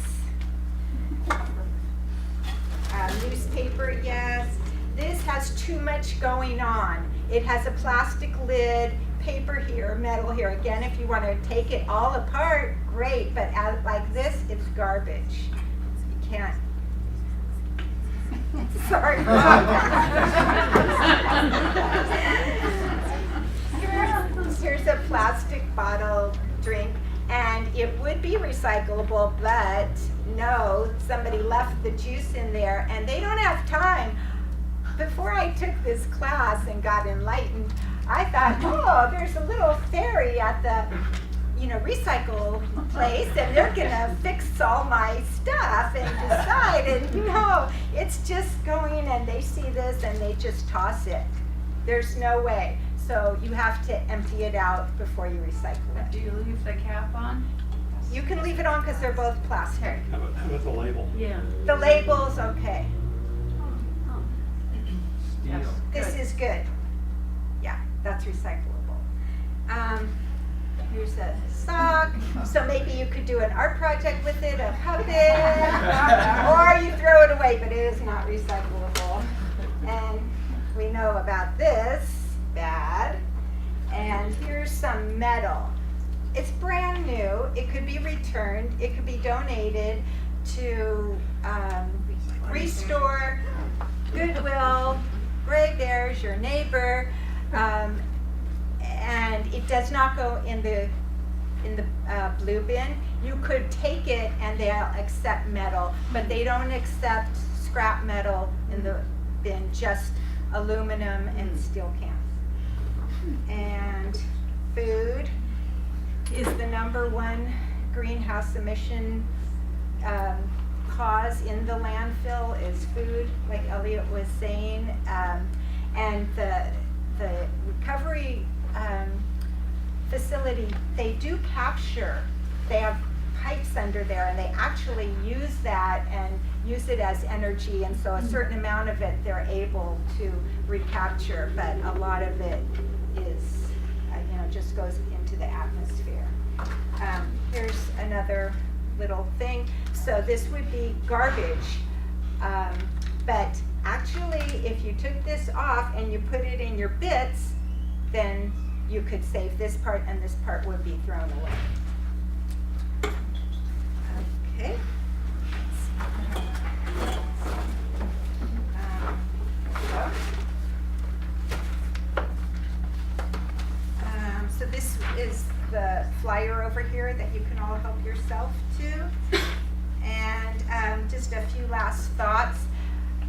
Newspaper, yes. This has too much going on. It has a plastic lid, paper here, metal here. Again, if you want to take it all apart, great, but like this, it's garbage. You can't. Sorry. Here's a plastic bottle drink, and it would be recyclable, but no, somebody left the juice in there, and they don't have time. Before I took this class and got enlightened, I thought, oh, there's a little fairy at the, recycle place, and they're gonna fix all my stuff and decide, and no, it's just going, and they see this and they just toss it. There's no way. So you have to empty it out before you recycle it. Do you leave the cap on? You can leave it on because they're both plastic. How about the label? Yeah. The label's okay. Steel. This is good. Yeah, that's recyclable. Here's a sock. So maybe you could do an art project with it, a puppet, or you throw it away, but it is not recyclable. And we know about this, bad. And here's some metal. It's brand new. It could be returned. It could be donated to Restore, Goodwill, Gray Bears, your neighbor, and it does not go in the blue bin. You could take it and they'll accept metal, but they don't accept scrap metal in the bin, just aluminum and steel cans. And food is the #1 greenhouse emission cause in the landfill is food, like Elliott was saying, and the recovery facility, they do capture, they have pipes under there, and they actually use that and use it as energy, and so a certain amount of it they're able to recapture, but a lot of it is, just goes into the atmosphere. Here's another little thing. So this would be garbage, but actually if you took this off and you put it in your bits, then you could save this part and this part would be thrown away. Okay. So this is the flyer over here that you can all help yourself to. And just a few last thoughts.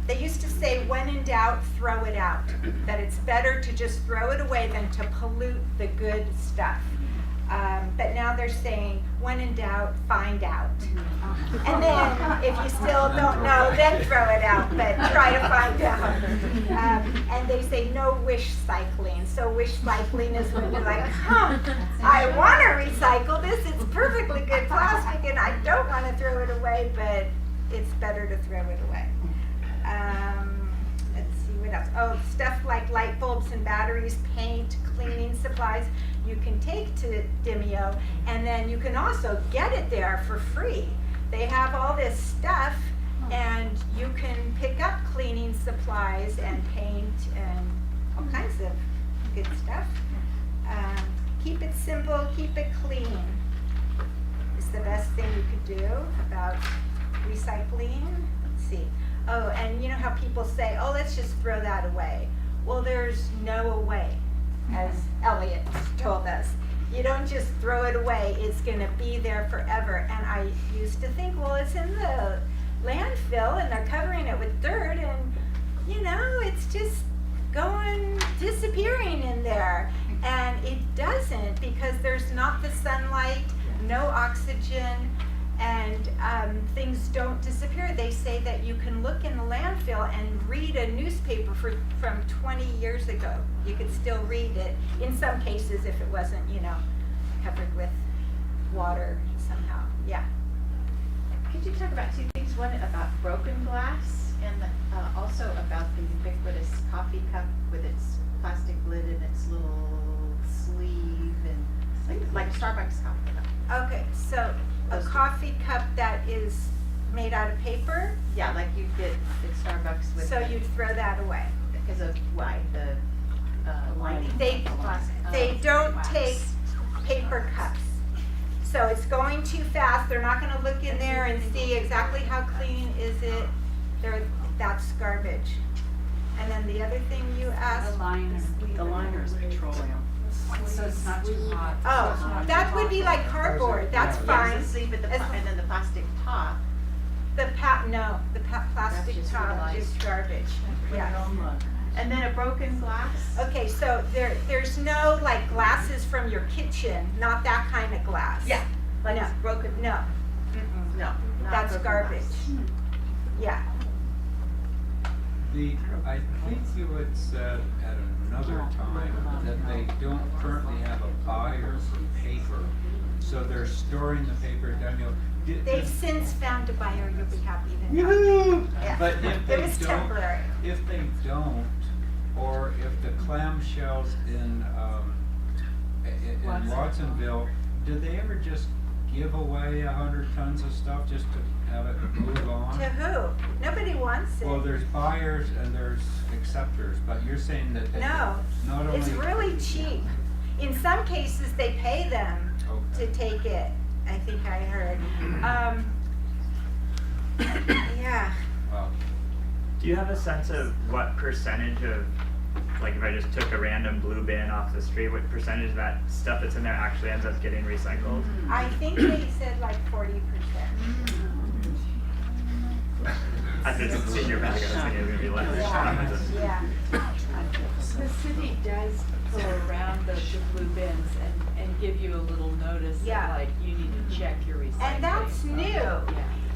They used to say, when in doubt, throw it out. That it's better to just throw it away than to pollute the good stuff. But now they're saying, when in doubt, find out. And then if you still don't know, then throw it out, but try to find out. And they say no wish cycling. So wish cycling is when you're like, I want to recycle this. It's perfectly good plastic and I don't want to throw it away, but it's better to throw it away. Let's see what else. Oh, stuff like light bulbs and batteries, paint, cleaning supplies, you can take to Demio, and then you can also get it there for free. They have all this stuff, and you can pick up cleaning supplies and paint and all kinds of good stuff. Keep it simple, keep it clean. It's the best thing you could do about recycling. Let's see. Oh, and you know how people say, oh, let's just throw that away. Well, there's no way, as Elliott told us. You don't just throw it away, it's gonna be there forever. And I used to think, well, it's in the landfill and they're covering it with dirt and, you know, it's just disappearing in there. And it doesn't, because there's not the sunlight, no oxygen, and things don't disappear. They say that you can look in the landfill and read a newspaper from 20 years ago. You could still read it, in some cases if it wasn't, you know, covered with water somehow. Yeah. Could you talk about two things? One about broken glass, and also about the ubiquitous coffee cup with its plastic lid and its little sleeve, and like a Starbucks coffee cup. Okay, so a coffee cup that is made out of paper? Yeah, like you get at Starbucks with. So you'd throw that away? Because of why? The lining. They don't take paper cups. So it's going too fast. They're not going to look in there and see exactly how clean is it. That's garbage. And then the other thing you asked? The liner is petroleum. So it's not too hot. Oh, that would be like cardboard. That's fine. And then the plastic top. The plastic just top realized. is garbage. Yeah. And then a broken glass. Okay, so there's no like glasses from your kitchen, not that kind of glass. Yeah. Like No. it's broken. No. No. not That's broken garbage. glass. Yeah. I think you had said at another time that they don't currently have a buyer for paper, so they're storing the paper down. They've since found a buyer. You'll be happy to know. Yoo-hoo! Yeah. But It was temporary. if they don't, or if the clamshells in Watsonville, do they ever just give away 100 tons of stuff just to have it move on? To who? Nobody wants it. Well, there's buyers and there's acceptors, but you're saying that they No, not only it's really cheap. In some cases, they pay them Okay. to take it. I think I heard. Yeah. Wow. Do you have a sense of what percentage of, like if I just took a random blue bin off the street, what percentage of that stuff that's in there actually ends up getting recycled? I think they said like 40%. I just seen your bag, I was thinking it was gonna be less. Yeah. The city does go around the blue bins and give you a little notice that Yeah. like you need to check your recycling. And that's new. Yeah.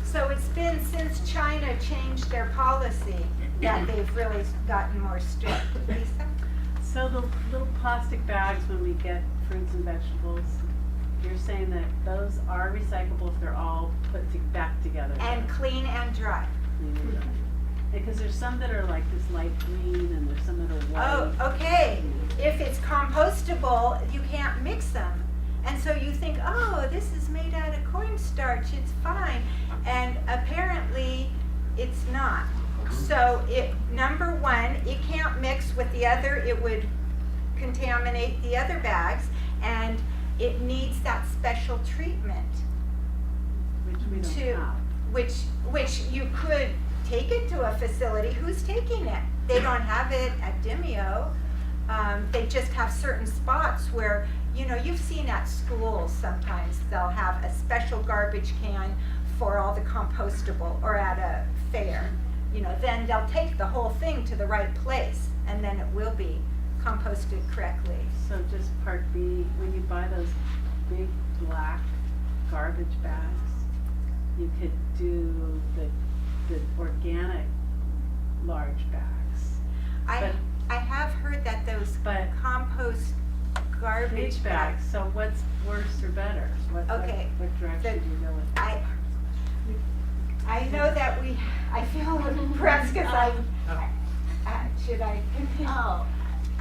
So it's been since China changed their policy that they've really gotten more strict. Lisa? So the little plastic bags when we get fruits and vegetables, you're saying that those are recyclable if they're all put back together? And clean and dry. Because there's some that are like this light green and there's some that are white. Oh, okay. If it's compostable, you can't mix them. And so you think, oh, this is made out of cornstarch, it's fine. And apparently, it's not. So number one, it can't mix with the other, it would contaminate the other bags, and it needs that special treatment. Which we don't have. Which you could take it to a facility. Who's taking it? They don't have it at Demio. They just have certain spots where, you know, you've seen at schools sometimes they'll have a special garbage can for all the compostable, or at a fair. You know, then they'll take the whole thing to the right place and then it will be composted correctly. So just part B, when you buy those big black garbage bags. You could do the organic large bags. I have heard that those But compost garbage big bags, so what's worse or better? Okay. What direction do you go with that? I know that I feel impressed because should I continue? Oh,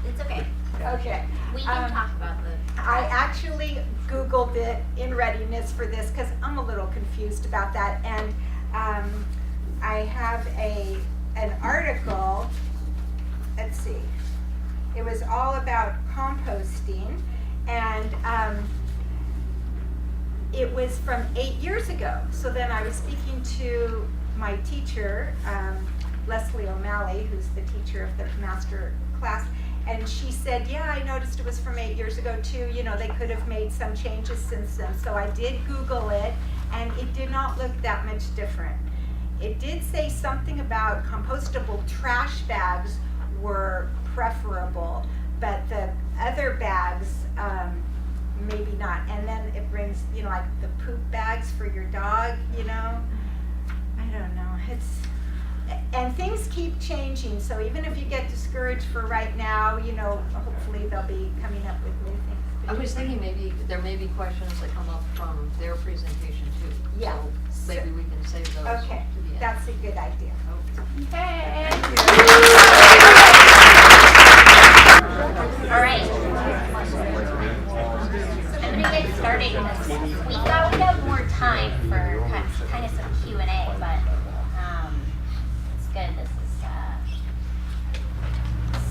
it's okay. Okay. We can talk about I actually Googled it in readiness for this because I'm a little confused about that. And I have an article, let's see, it was all about composting, and it was from 8 years ago. So then I was speaking to my teacher, Leslie O'Malley, who's the teacher of the master class, and she said, yeah, I noticed it was from 8 years ago too. You know, they could have made some changes since then. So I did Google it, and it did not look that much different. It did say something about compostable trash bags were preferable, but the other bags, maybe not. And then it brings, you know, like the poop bags for your dog, you know. I don't know. And things keep changing, so even if you get discouraged for right now, you know, hopefully they'll be coming up with new things. I was thinking maybe there may be questions that come up from their presentation too. Yeah. So maybe we can save those to the Okay, end. that's a good idea. Hey. All right. I'm gonna get started with this. We thought we'd have more time for kind of some Q&A, but it's good. This is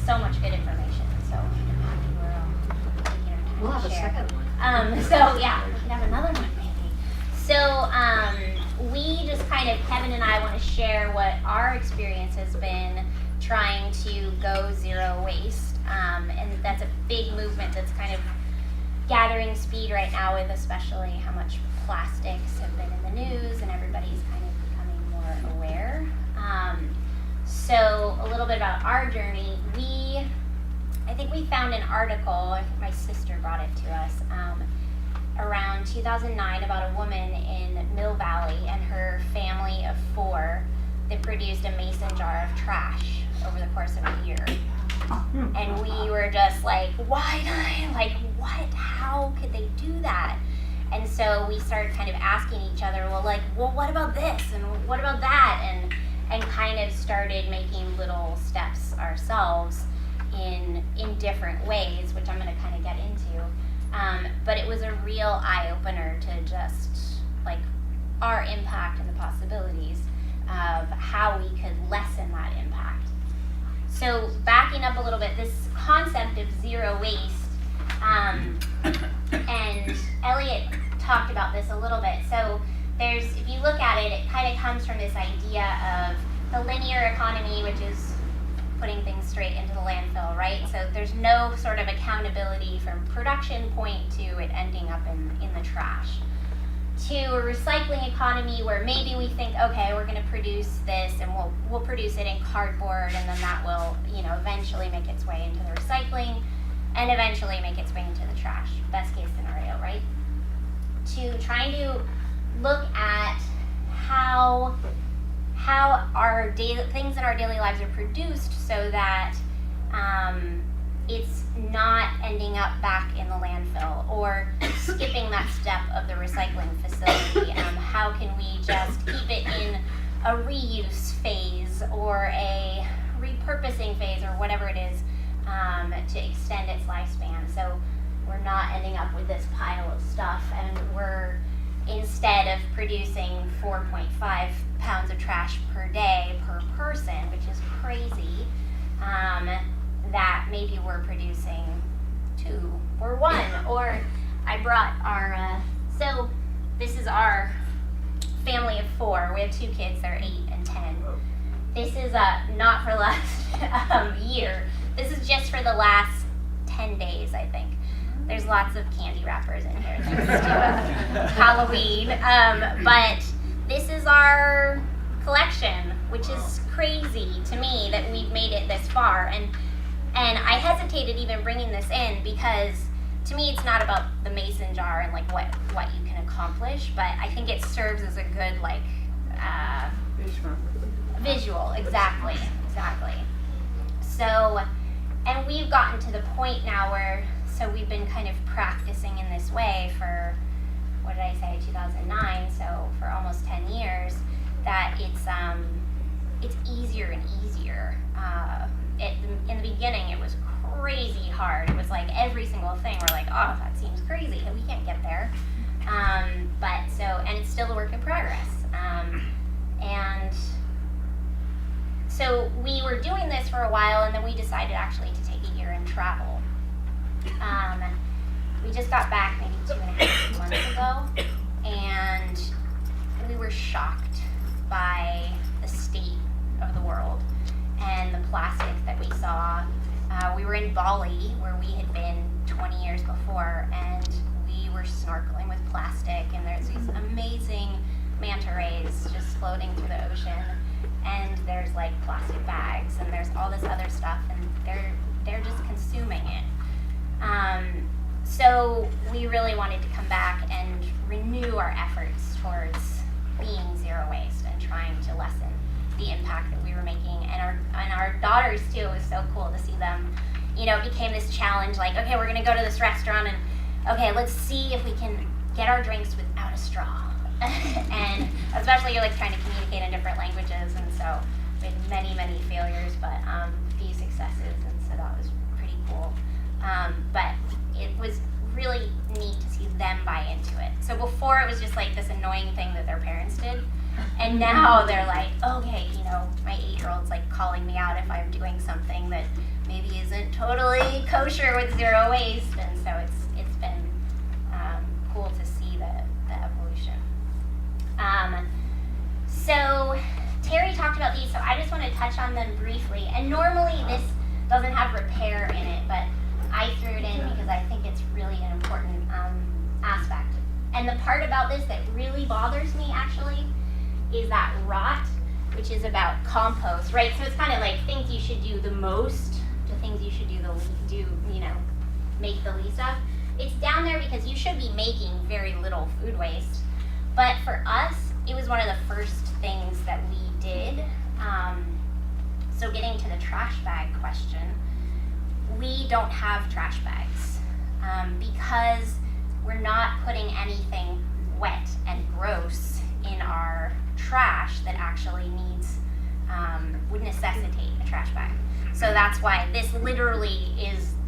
so much good information. So I'm happy we're taking our time We'll have to a share. second one. So yeah, we can have another one maybe. So we just kind of, Kevin and I want to share what our experience has been trying to go zero waste. And that's a big movement that's kind of gathering speed right now, with especially how much plastics have been in the news and everybody's kind of becoming more aware. So a little bit about our journey. I think we found an article, I think my sister brought it to us, around 2009 about a woman in Mill Valley and her family of 4 that produced a mason jar of trash over the course of a year. And we were just like, why not? Like, what? How could they do that? And so we started kind of asking each other, well, what about this? And what about that? And kind of started making little steps ourselves in different ways, which I'm going to kind of get into. But it was a real eye-opener to just, like, our impact and the possibilities of how we could lessen that impact. So backing up a little bit, this concept of zero waste, and Elliott talked about this a little bit. So if you look at it, it kind of comes from this idea of the linear economy, which is putting things straight into the landfill, right? So there's no sort of accountability from production point to it ending up in the trash. To a recycling economy where maybe we think, okay, we're going to produce this and we'll produce it in cardboard, and then that will, eventually make its way into the recycling and eventually make its way into the trash. Best case scenario, right? To trying to look at how our things in our daily lives are produced so that it's not ending up back in the landfill or skipping that step of the recycling facility. How can we just keep it in a reuse phase or a repurposing phase or whatever it is to extend its lifespan, so we're not ending up with this pile of stuff and we're, instead of producing 4.5 pounds of trash per day per person, which is crazy, that maybe we're producing 2 or 1. Or I brought our, so this is our family of 4. We have 2 kids, they're 8 and 10. This is not for the last year. This is just for the last 10 days, I think. There's lots of candy wrappers in here thanks to Halloween. But this is our collection, which is crazy to me that we've made it this far. And I hesitated even bringing this in because to me, it's not about the mason jar and like what you can accomplish, but I think it serves as a good like visual. Exactly. So, and we've gotten to the point now where we've been kind of practicing in this way for, what did I say, 2009, so for almost 10 years, that it's easier and easier. In the beginning, it was crazy hard. It was like every single thing we're like, oh, that seems crazy, we can't get there. And it's still a work in progress. And so we were doing this for a while, and then we decided actually to take a year and travel. We just got back maybe 2.5 months ago, and we were shocked by the state of the world and the plastic that we saw. We were in Bali, where we had been 20 years before, and we were snorkeling with plastic, and there's these amazing manta rays just floating through the ocean, and there's like plastic bags, and there's all this other stuff, and they're just consuming it. So we really wanted to come back and renew our efforts towards being zero waste and trying to lessen the impact that we were making. And our daughters too, it was so cool to see them, it became this challenge, like, okay, we're gonna go to this restaurant, and okay, let's see if we can get our drinks without a straw. And especially you're like trying to communicate in different languages, and so we had many failures, but a few successes, and so that was pretty cool. But it was really neat to see them buy into it. So before it was just like this annoying thing that their parents did, and now they're like, okay, my 8-year-old's like calling me out if I'm doing something that maybe isn't totally kosher with zero waste, and so it's been cool to see the evolution. So Terry talked about these, so I just want to touch on them briefly. And normally this doesn't have repair in it, but I threw it in because I think it's really an important aspect. And the part about this that really bothers me actually is that rot, which is about compost, right? So it's kind of like things you should do the most to things you should make the least of. It's down there because you should be making very little food waste. But for us, it was one of the first things that we did. So getting to the trash bag question, we don't have trash bags because we're not putting anything wet and gross in our trash that actually would necessitate a trash bag. So that's why this literally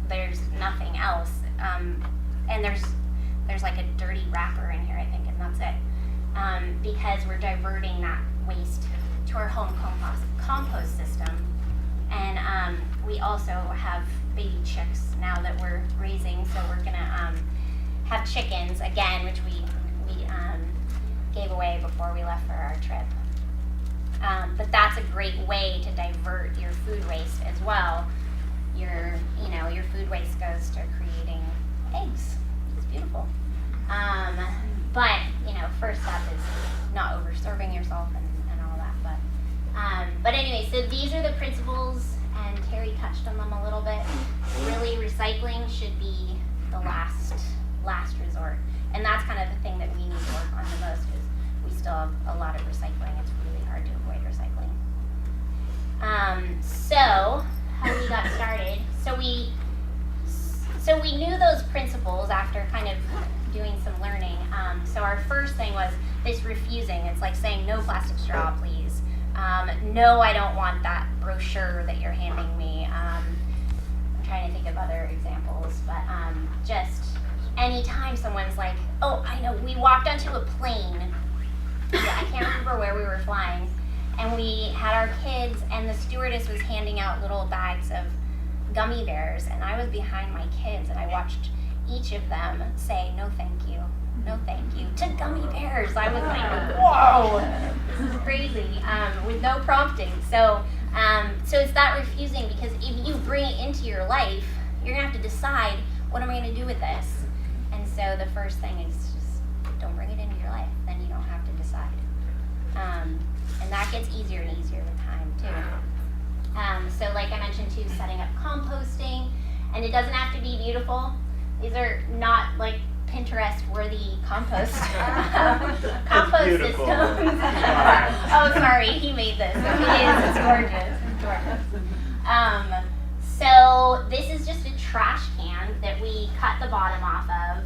there's nothing else. And there's like a dirty wrapper in here, I think, and that's it. Because we're diverting that waste to our home compost system. And we also have baby chicks now that we're raising, so we're gonna have chickens again, which we gave away before we left for our trip. But that's a great way to divert your food waste as well. Your food waste goes to creating eggs. It's beautiful. But first step is not over-serving yourself and all that. But anyway, so these are the principles, and Terry touched on them a little bit. Really, recycling should be the last resort, and that's kind of the thing that we need to work on the most, because we still have a lot of recycling. It's really hard to avoid recycling. So how we got started. So we knew those principles after kind of doing some learning. So our first thing was this refusing. It's like saying no plastic straw, please. No, I don't want that brochure that you're handing me. I'm trying to think of other examples, but just anytime someone's like, oh, I know, we walked onto a plane. I can't remember where we were flying, and we had our kids, and the stewardess was handing out little bags of gummy bears, and I was behind my kids, and I watched each of them say, no thank you, to gummy bears. I was like, whoa, this is crazy, with no prompting. So it's that refusing, because if you bring it into your life, you're gonna have to decide, what am I gonna do with this? And so the first thing is just don't bring it into your life, then you don't have to decide. And that gets easier and easier with time too. So like I mentioned too, setting up composting, and it doesn't have to be beautiful. these are not like Pinterest-worthy compost compost beautiful. systems. Oh, sorry, he made this. It's gorgeous. It's gorgeous. So this is just a trash can that we cut the bottom off of,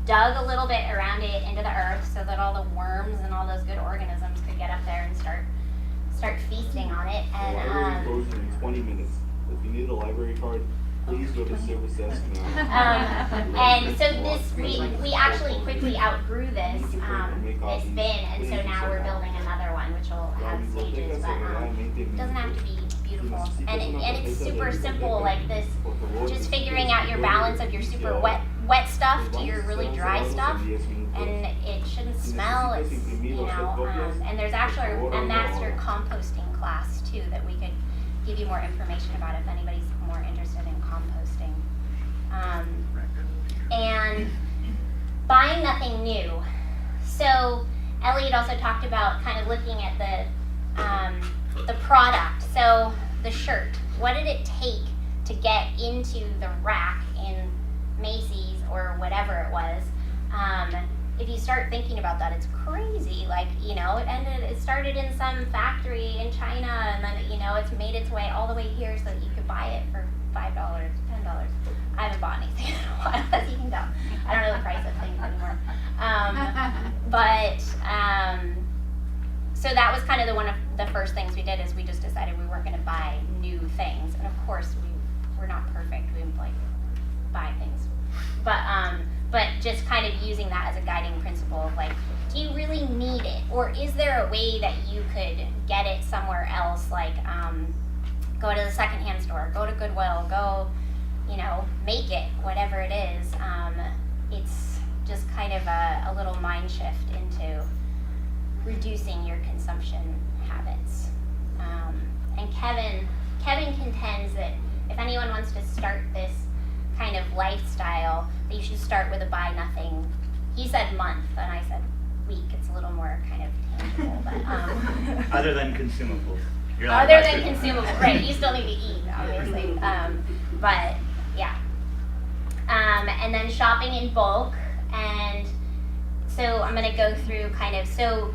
dug a little bit around it into the earth so that all the worms and all those good organisms could get up there and start feasting on it. The library closes in 20 minutes. If you need a library card, please go to service desk now. And so this, we actually quickly outgrew this bin, and so now we're building another one, which will have stages, but it doesn't have to be beautiful. And it's super simple, like this, just figuring out your balance of your super wet stuff to your really dry stuff, and it shouldn't smell. It's, and there's actually a master composting class too that we could give you more information about if anybody's more interested in composting. And buying nothing new. So Elliott also talked about kind of looking at the product. So the shirt, what did it take to get into the rack in Macy's or whatever it was? If you start thinking about that, it's crazy. Like, it started in some factory in China, and then, it's made its way all the way here so that you could buy it for $5, $10. I haven't bought anything in a while, as you can tell. I don't know the price of things anymore. So that was kind of one of the first things we did, is we just decided we weren't going to buy new things. And of course, we're not perfect. We buy things. But just kind of using that as a guiding principle of like, do you really need it? Or is there a way that you could get it somewhere else? Like, go to the secondhand store, go to Goodwill, go, make it, whatever it is. It's just kind of a little mind shift into reducing your consumption habits. And Kevin contends that if anyone wants to start this kind of lifestyle, that you should start with a buy nothing. He said month, and I said week. It's a little more kind of tangible, but Other than consumables. other than consumables, right? You still need to eat, obviously. But yeah. And then shopping in bulk, and so I'm gonna go through kind of. So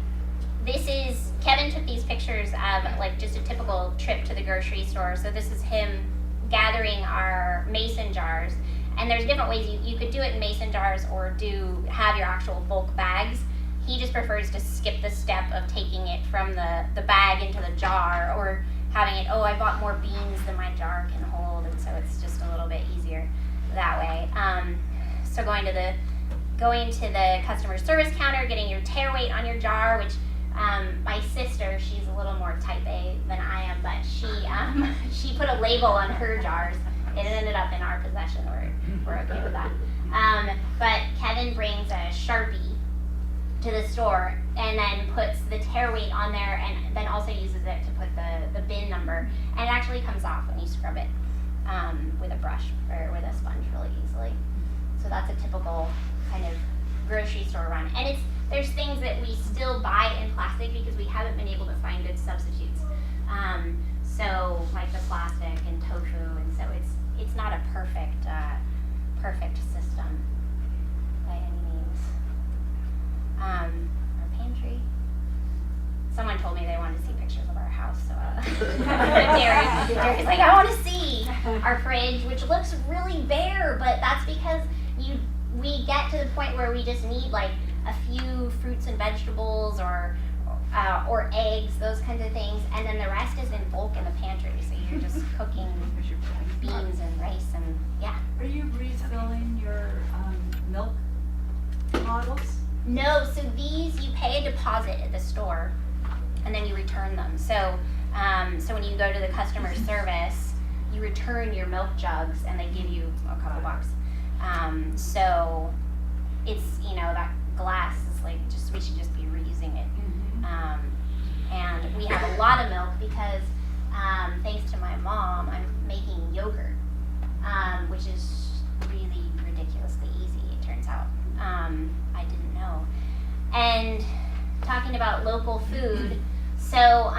this is Kevin took these pictures of like just a typical trip to the grocery store. So this is him gathering our mason jars, and there's different ways you could do it in mason jars or have your actual bulk bags. He just prefers to skip the step of taking it from the bag into the jar, or having it, I bought more beans than my jar can hold, and so it's just a little bit easier that way. So going to the customer service counter, getting your tear weight on your jar, which my sister, she's a little more type A than I am, but she put a label on her jars. It ended up in our possession. We're okay with that. But Kevin brings a Sharpie to the store and then puts the tear weight on there, and then also uses it to put the bin number, and it actually comes off when you scrub it with a brush or with a sponge really easily. So that's a typical kind of grocery store run. And there's things that we still buy in plastic because we haven't been able to find good substitutes. So like the plastic and tofu, and so it's not a perfect system by any means. Our pantry. Someone told me they wanted to see pictures of our house, so Jerry's like, I want to see our fridge, which looks really bare, but that's because we get to the point where we just need like a few fruits and vegetables or eggs, those kinds of things, and then the rest is in bulk in the pantry. So you're just cooking beans and rice and yeah. Are you refilling your milk bottles? No, so these you pay a deposit at the store, and then you return them. So when you go to the customer service, you return your milk jugs, and they give you a couple bucks. So it's that glass is like we should just be reusing it. And we have a lot of milk because thanks to my mom, I'm making yogurt, which is really ridiculously easy, it turns out. I didn't know. And talking about local food, so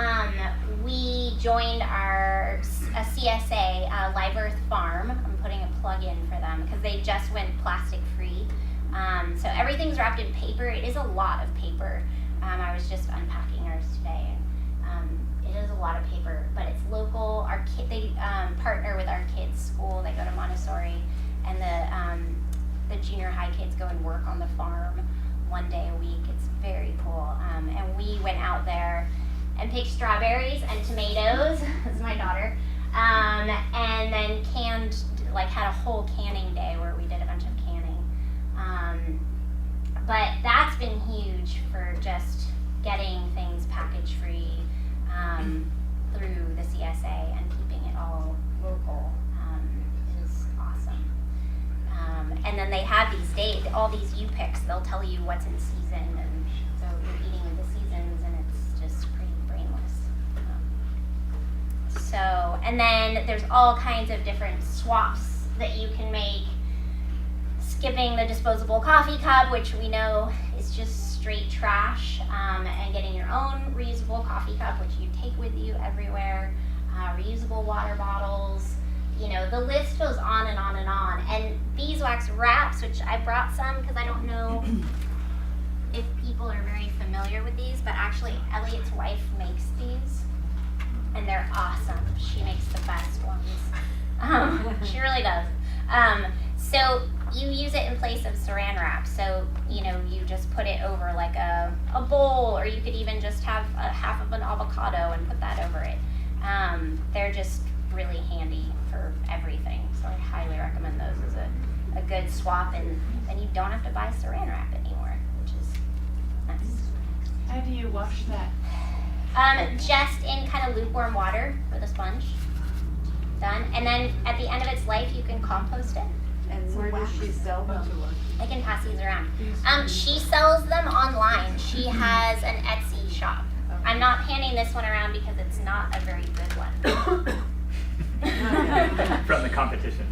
we joined our a CSA, Live Earth Farm. I'm putting a plug in for them because they just went plastic free. So everything's wrapped in paper. It is a lot of paper. I was just unpacking ours today. It is a lot of paper, but it's local. They partner with our kids' school. They go to Montessori, and the junior high kids go and work on the farm one day a week. It's very cool. And we went out there and picked strawberries and tomatoes. This is my daughter. And then had a whole canning day where we did a bunch of canning. But that's been huge for just getting things package free through the CSA and keeping it all local is awesome. And then they have these days, all these U-picks, they'll tell you what's in season, and so you're eating with the seasons, and it's just pretty brainless. And then there's all kinds of different swaps that you can make. Skipping the disposable coffee cup, which we know is just straight trash, and getting your own reusable coffee cup, which you take with you everywhere, reusable water bottles, the list goes on and on and on. And beeswax wraps, which I brought some because I don't know if people are very familiar with these, but actually Elliott's wife makes these, and they're awesome. She makes the best ones. She really does. So you use it in place of saran wrap. So, you just put it over like a bowl, or you could even just have a half of an avocado and put that over it. They're just really handy for everything. So I highly recommend those as a good swap, and then you don't have to buy saran wrap anymore, which is nice. How do you wash that? Just in kind of lukewarm water with a sponge. Done. And then at the end of its life, you can compost it. And where does she sell them? I can pass these around. She sells them online. She has an Etsy shop. I'm not handing this one around because it's not a very good one. From the competition.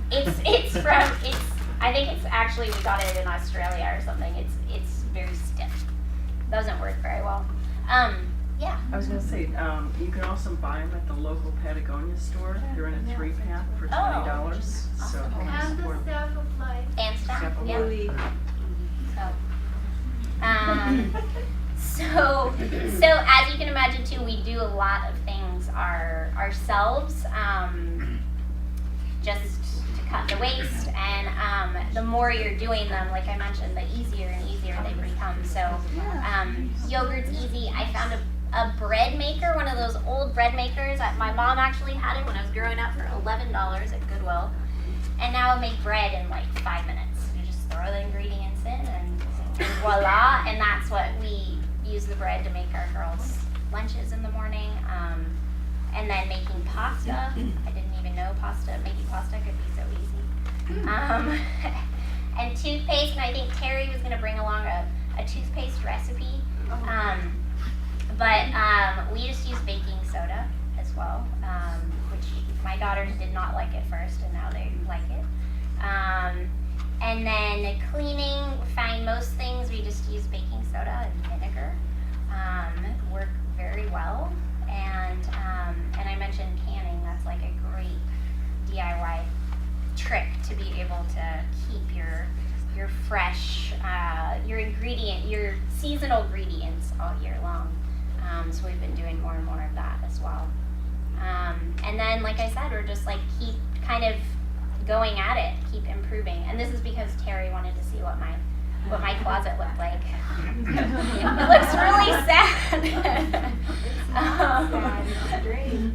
I think it's actually, we got it in Australia or something. It's very stiff. Doesn't work very well. Yeah. I was gonna say, you can also buy them at the local Patagonia store. They're in a 3-pack for $20. So And the staff of life. And stuff, Staff of yeah. Life. So as you can imagine too, we do a lot of things ourselves, just to cut the waste, and the more you're doing them, like I mentioned, the easier and easier they become. So yogurt's easy. I found a bread maker, one of those old bread makers. My mom actually had it when I was growing up for $11 at Goodwill. And now I make bread in like 5 minutes. You just throw the ingredients in and voila. And that's what we use the bread to make our girls' lunches in the morning. And then making pasta. I didn't even know making pasta could be so easy. And toothpaste, and I think Terry was gonna bring along a toothpaste recipe. But we just use baking soda as well, which my daughters did not like at first, and now they like it. And then cleaning, find most things we just use baking soda and vinegar. Work very well. And I mentioned canning. That's like a great DIY trick to be able to keep your fresh, your seasonal ingredients all year long. So we've been doing more and more of that as well. And then, like I said, we're just like keep kind of going at it, keep improving. And this is because Terry wanted to see what my closet looked like. It looks really sad.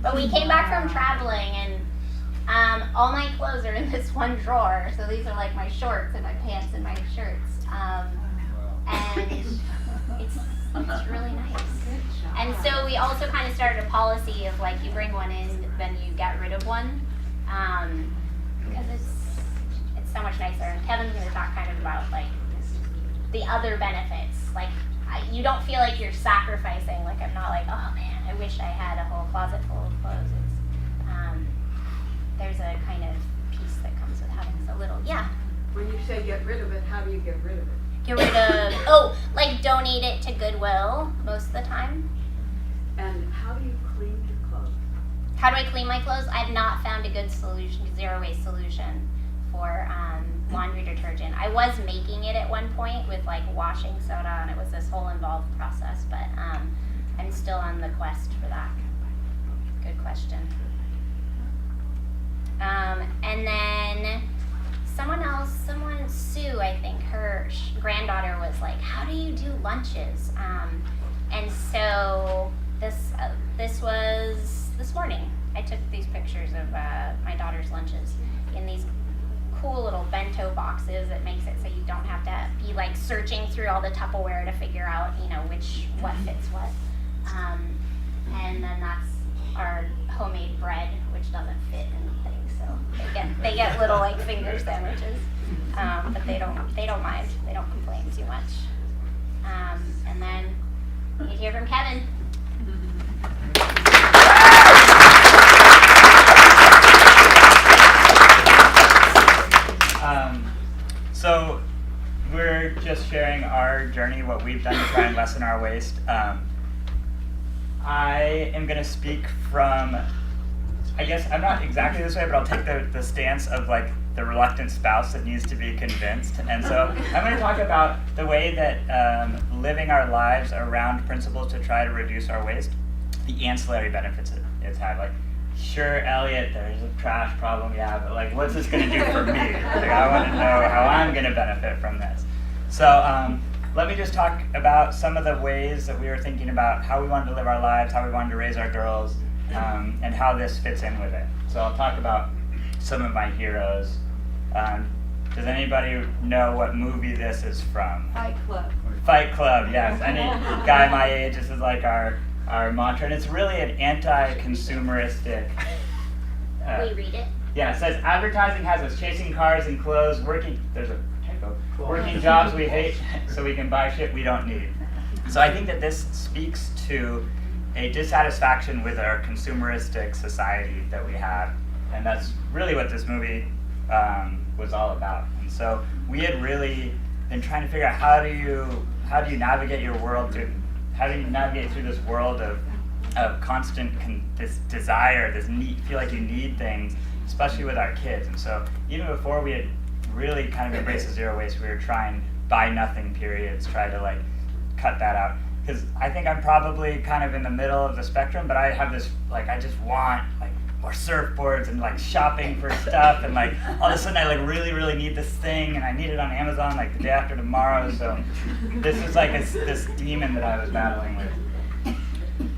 But we came back from traveling, and all my clothes are in this one drawer. So these are like my shorts and my pants and my shirts. And it's really nice. And so we also kind of started a policy of like you bring one in, then you get rid of one, because it's so much nicer. And Kevin's going to talk kind of about like the other benefits. Like you don't feel like you're sacrificing. Like I'm not like, oh man, I wish I had a whole closet full of clothes. There's a kind of peace that comes with having so little. Yeah. When you say get rid of it, how do you get rid of it? Get rid of, like donate it to Goodwill most of the time. And how do you clean your clothes? how do I clean my clothes? I've not found a good solution, zero waste solution for laundry detergent. I was making it at one point with like washing soda, and it was this whole involved process, but I'm still on the quest for that. Good question. And then someone, Sue, I think, her granddaughter was like, how do you do lunches? And so this was this morning. I took these pictures of my daughter's lunches in these cool little bento boxes. It makes it so you don't have to be like searching through all the Tupperware to figure out, what fits what. And then that's our homemade bread, which doesn't fit anything, so they get little like finger sandwiches, but they don't mind. They don't complain too much. And then you hear from Kevin. So we're just sharing our journey, what we've done to try and lessen our waste. I am going to speak from, I guess I'm not exactly this way, but I'll take the stance of like the reluctant spouse that needs to be convinced. And so I'm going to talk about the way that living our lives around principles to try to reduce our waste, the ancillary benefits it's had. Like, sure, Elliott, there's a trash problem, yeah, but like, what's this going to do for me? Like, I want to know how I'm going to benefit from this. So let me just talk about some of the ways that we were thinking about how we wanted to live our lives, how we wanted to raise our girls, and how this fits in with it. So I'll talk about some of my heroes. Does anybody know what movie this is from? Fight Club. Fight Club, yes. Any guy my age, this is like our mantra, and it's really an anti-consumeristic. Will you read it? Yeah, it says advertising has us chasing cars and clothes, working jobs we hate so we can buy shit we don't need. So I think that this speaks to a dissatisfaction with our consumeristic society that we have, and that's really what this movie was all about. And so we had really been trying to figure out how do you navigate your world how do you navigate through this world of constant this desire, this need, feel like you need things, especially with our kids. And so even before we had really kind of embraced the zero waste, we were trying buy nothing periods, try to like cut that out. Because I think I'm probably kind of in the middle of the spectrum, but I have this, like, I just want like more surfboards and like shopping for stuff, and like all of a sudden I like really need this thing, and I need it on Amazon like the day after tomorrow. So this is like this demon that I was battling with.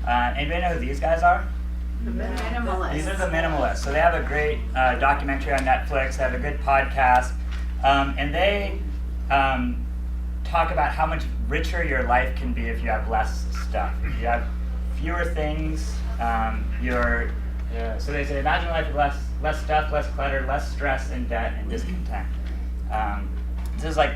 Anybody know who these guys are? The Minimalists. These are the Minimalists. So they have a great documentary on Netflix. They have a good podcast, and they talk about how much richer your life can be if you have less stuff. If you have fewer things, so they say, imagine a life with less stuff, less clutter, less stress and debt and discontent. This is like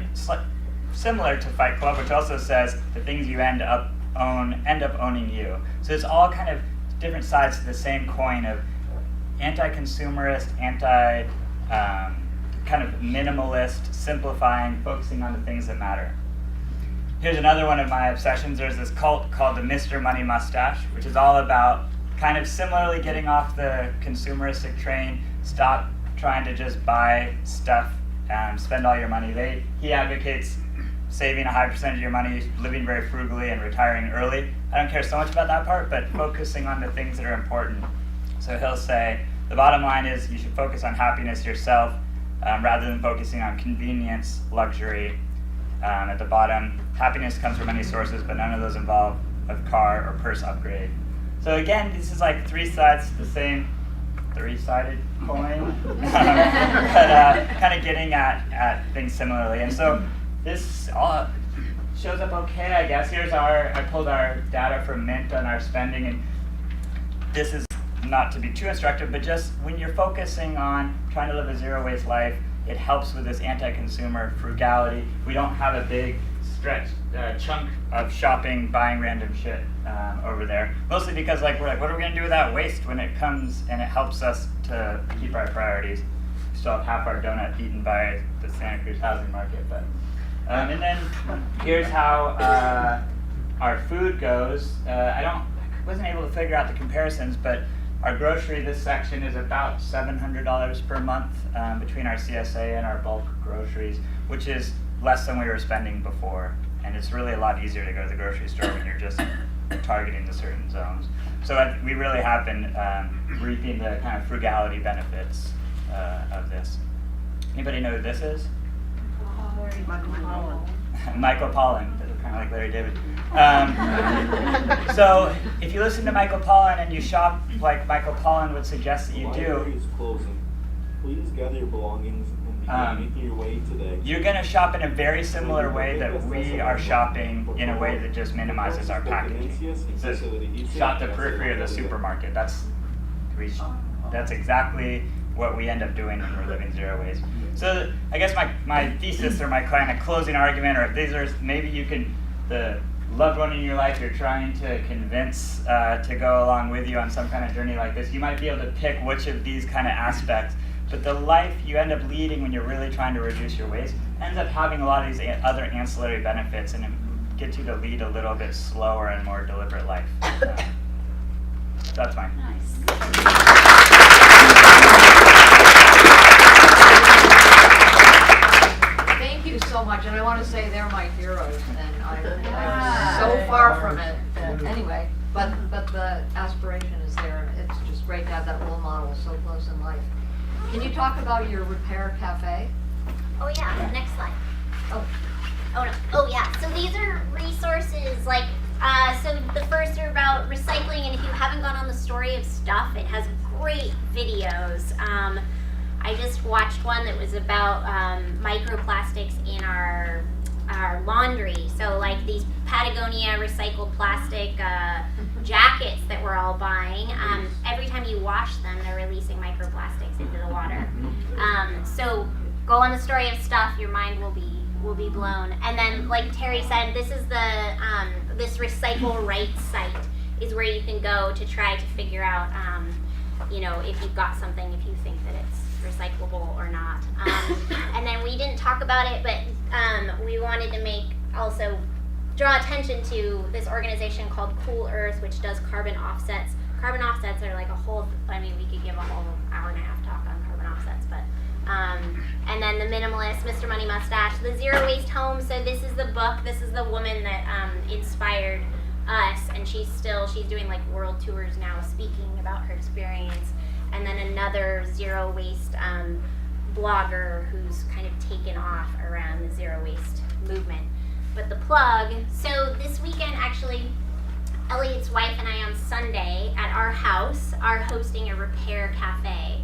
similar to Fight Club, which also says the things you end up owning you. So it's all kind of different sides to the same coin of anti-consumerist, kind of minimalist, simplifying, focusing on the things that matter. Here's another one of my obsessions. There's this cult called the Mr. Money Mustache, which is all about kind of similarly getting off the consumeristic train, stop trying to just buy stuff and spend all your money. He advocates saving a high percentage of your money, living very frugally, and retiring early. I don't care so much about that part, but focusing on the things that are important. So he'll say, the bottom line is you should focus on happiness yourself rather than focusing on convenience, luxury. At the bottom, happiness comes from many sources, but none of those involve a car or purse upgrade. So again, this is like three sides to the same three-sided coin, but kind of getting at things similarly. And so this all shows up okay, I guess. I pulled our data from Mint on our spending, and this is not to be too instructive, but just when you're focusing on trying to live a zero-waste life, it helps with this anti-consumer frugality. We don't have a big chunk of shopping, buying random shit over there. Mostly because we're like, what are we gonna do with that waste when it comes and it helps us to keep our priorities? We still have half our donut eaten by the Santa Cruz housing market, but and then here's how our food goes. I wasn't able to figure out the comparisons, but Our grocery, this section is about $700 per month between our CSA and our bulk groceries, which is less than we were spending before. And it's really a lot easier to go to the grocery store when you're just targeting the certain zones. So we really have been reaping the kind of frugality benefits of this. Anybody know who this is? Michael Pollan. Michael Pollan, kind of like Larry David. So if you listen to Michael Pollan and you shop like Michael Pollan would suggest that you The do, library is closing. Please gather your belongings and begin making your way today. you're going to shop in a very similar way that we are shopping, in a way that just minimizes our packaging. So shop the periphery of the supermarket. That's exactly what we end up doing when we're living zero waste. So I guess my thesis or my kind of closing argument, or if these are, maybe you can, the loved one in your life you're trying to convince to go along with you on some kind of journey like this, you might be able to pick which of these kind of aspects. But the life you end up leading when you're really trying to reduce your waste ends up having a lot of these other ancillary benefits, and it gets you to lead a little bit slower and more deliberate life. That's mine. Thank you so much, and I want to say they're my heroes, and I'm so far from it. Anyway, but the aspiration is there. It's just great to have that role model so close in life. Can you talk about your repair cafe? Oh yeah, next slide. Oh no. Oh yeah. So these are resources like, so the first are about recycling, and if you haven't gone on the Story of Stuff, it has great videos. I just watched one that was about microplastics in our laundry. So like these Patagonia recycled plastic jackets that we're all buying, every time you wash them, they're releasing microplastics into the water. So go on the Story of Stuff, your mind will be blown. And then, like Terry said, this is the this Recycle Right site is where you can go to try to figure out, if you've got something, if you think that it's recyclable or not. And then we didn't talk about it, but we wanted to also draw attention to this organization called Cool Earth, which does carbon offsets. Carbon offsets are like we could give a whole hour and a half talk on carbon offsets, but and then the minimalist, Mr. Money Mustache, the Zero Waste Home. So this is the book, this is the woman that inspired us, and she's doing like world tours now speaking about her experience. And then another zero waste blogger who's kind of taken off around the zero waste movement. But the plug, so this weekend actually, Elliott's wife and I on Sunday at our house are hosting a repair cafe.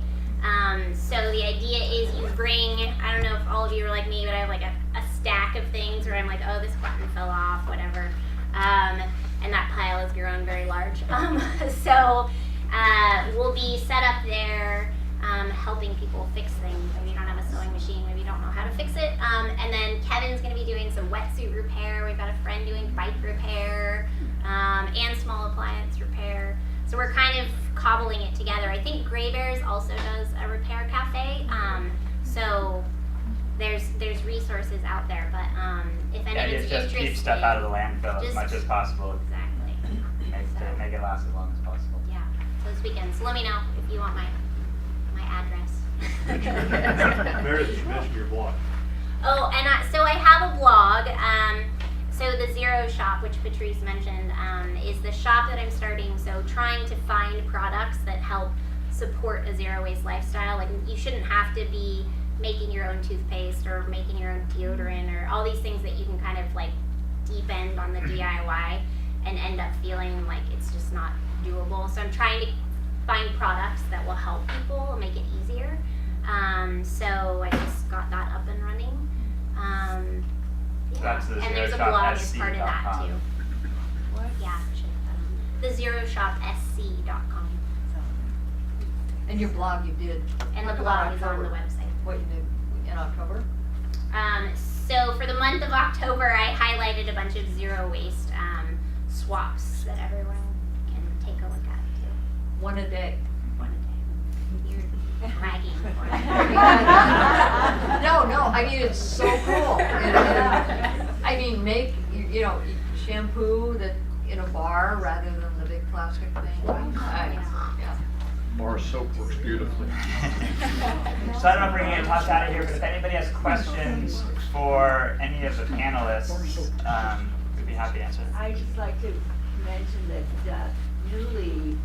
So the idea is you bring, I don't know if all of you are like me, but I have like a stack of things where I'm like, oh, this button fell off, whatever. And that pile has grown very large. So we'll be set up there helping people fix things. Maybe you don't have a sewing machine, maybe you don't know how to fix it. And then Kevin's going to be doing some wetsuit repair. We've got a friend doing bike repair and small appliance repair. So we're kind of cobbling it together. I think Gray Bears also does a repair cafe. So there's resources out there, but if anyone's just interested, keep stuff out of the landfill as much as possible. Exactly. Make it last as long as possible. Yeah. So this weekend. So let me know if you want my address. Meredith, you mentioned your blog. Oh, and so I have a blog. So the Zero Shop, which Patrice mentioned, is the shop that I'm starting. So trying to find products that help support a zero waste lifestyle. Like you shouldn't have to be making your own toothpaste or making your own deodorant or all these things that you can kind of like deep end on the DIY and end up feeling like it's just not doable. So I'm trying to find products that will help people and make it easier. So I just got that up and running. So that's the and there's a blog as part of that too. What? Yeah, the zeroshopsc.com. And your blog you did. And the blog is on the website. What you did in October? So for the month of October, I highlighted a bunch of zero waste swaps that everyone can take a look at too. One a day. One a day. You're bragging for it. No, I mean it's so cool. I mean, make shampoo that in a bar rather than the big plastic thing. Yeah. bar soap works beautifully. So I don't know if we're going to toss out of here, but if anybody has questions for any of the panelists, we'd be happy to answer. I'd just like to mention that newly